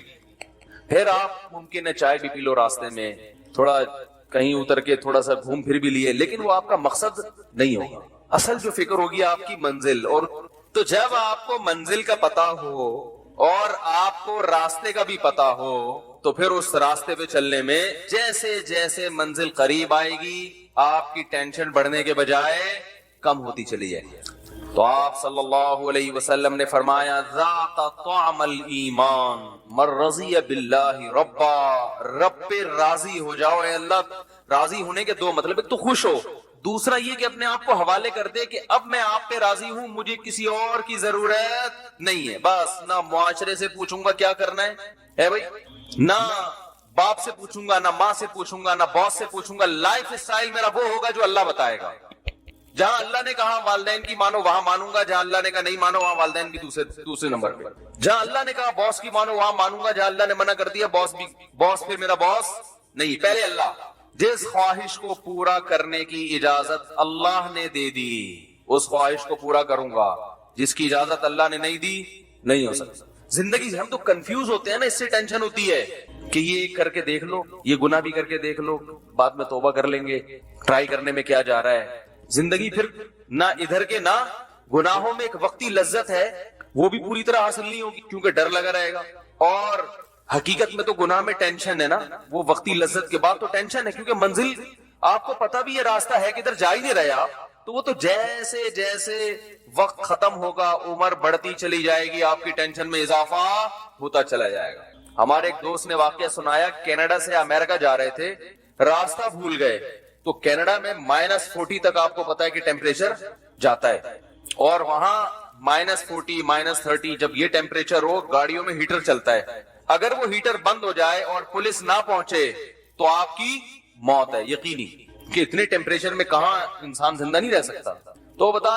پھر آپ ممکن ہے چائے بھی پی لو راستے میں، تھوڑا کہیں اتر کے تھوڑا سا گھوم پھر بھی لیے، لیکن وہ آپ کا مقصد نہیں ہوگا، اصل جو فکر ہوگی آپ کی منزل۔ اور تو جب آپ کو منزل کا پتا ہو اور آپ کو راستے کا بھی پتا ہو، تو پھر اس راستے پہ چلنے میں جیسے جیسے منزل قریب آئے گی آپ کی ٹینشن بڑھنے کے بجائے کم ہوتی چلی جائے گی۔ تو آپ صلی اللہ علیہ وسلم نے فرمایا ذاق طعم الایمان من رضی باللہ ربا، رب پہ راضی ہو جاؤ۔ اے اللہ، راضی ہونے کے 2 مطلب، ایک تو خوش ہو، دوسرا یہ کہ اپنے آپ کو حوالے کر دے کہ اب میں آپ پہ راضی ہوں، مجھے کسی اور کی ضرورت نہیں ہے، بس نہ معاشرے سے پوچھوں گا کیا کرنا ہے بھائی، نہ باپ سے پوچھوں گا، نہ ماں سے پوچھوں گا، نہ باس سے پوچھوں گا، لائف اسٹائل میرا وہ ہوگا جو اللہ بتائے گا۔ جہاں اللہ نے کہا والدین کی مانو وہاں مانوں گا، جہاں اللہ نے کہا نہیں مانو وہاں والدین بھی دوسرے نمبر پہ، جہاں اللہ نے کہا باس کی مانو وہاں مانوں گا، جہاں اللہ نے منع کر دیا باس پھر میرا باس نہیں، پہلے اللہ۔ جس خواہش کو پورا کرنے کی اجازت اللہ نے دے دی اس خواہش کو پورا کروں گا، جس کی اجازت اللہ نے نہیں دی نہیں ہو سکتا۔ زندگی سے ہم تو کنفیوز ہوتے ہیں نا، اس سے ٹینشن ہوتی ہے کہ یہ کر کے دیکھ لو، یہ گناہ بھی کر کے دیکھ لو، بعد میں توبہ کر لیں گے، ٹرائی کرنے میں کیا جا رہا ہے۔ زندگی پھر نہ ادھر کے نہ گناہوں میں ایک وقتی لذت ہے، وہ بھی پوری طرح حاصل نہیں ہوگی کیونکہ ڈر لگا رہے گا، اور حقیقت میں تو گناہ میں ٹینشن ہے نا، وہ وقتی لذت کے بعد تو ٹینشن ہے، کیونکہ منزل آپ کو پتا بھی یہ راستہ ہے کہ ادھر جا ہی نہیں رہے آپ، تو وہ تو جیسے جیسے وقت ختم ہوگا عمر بڑھتی چلی جائے گی، آپ کی ٹینشن میں اضافہ ہوتا چلا جائے گا۔ ہمارے ایک دوست نے واقعہ سنایا، کینیڈا سے امریکہ جا رہے تھے، راستہ بھول گئے، تو کینیڈا میں -40 تک آپ کو پتا ہے کہ ٹیمپریچر جاتا ہے، اور وہاں -40 -30 جب یہ ٹیمپریچر ہو گاڑیوں میں ہیٹر چلتا ہے، اگر وہ ہیٹر بند ہو جائے اور پولیس نہ پہنچے تو آپ کی موت ہے یقینی، کہ اتنے ٹیمپریچر میں کہاں انسان زندہ نہیں رہ سکتا۔ تو بتا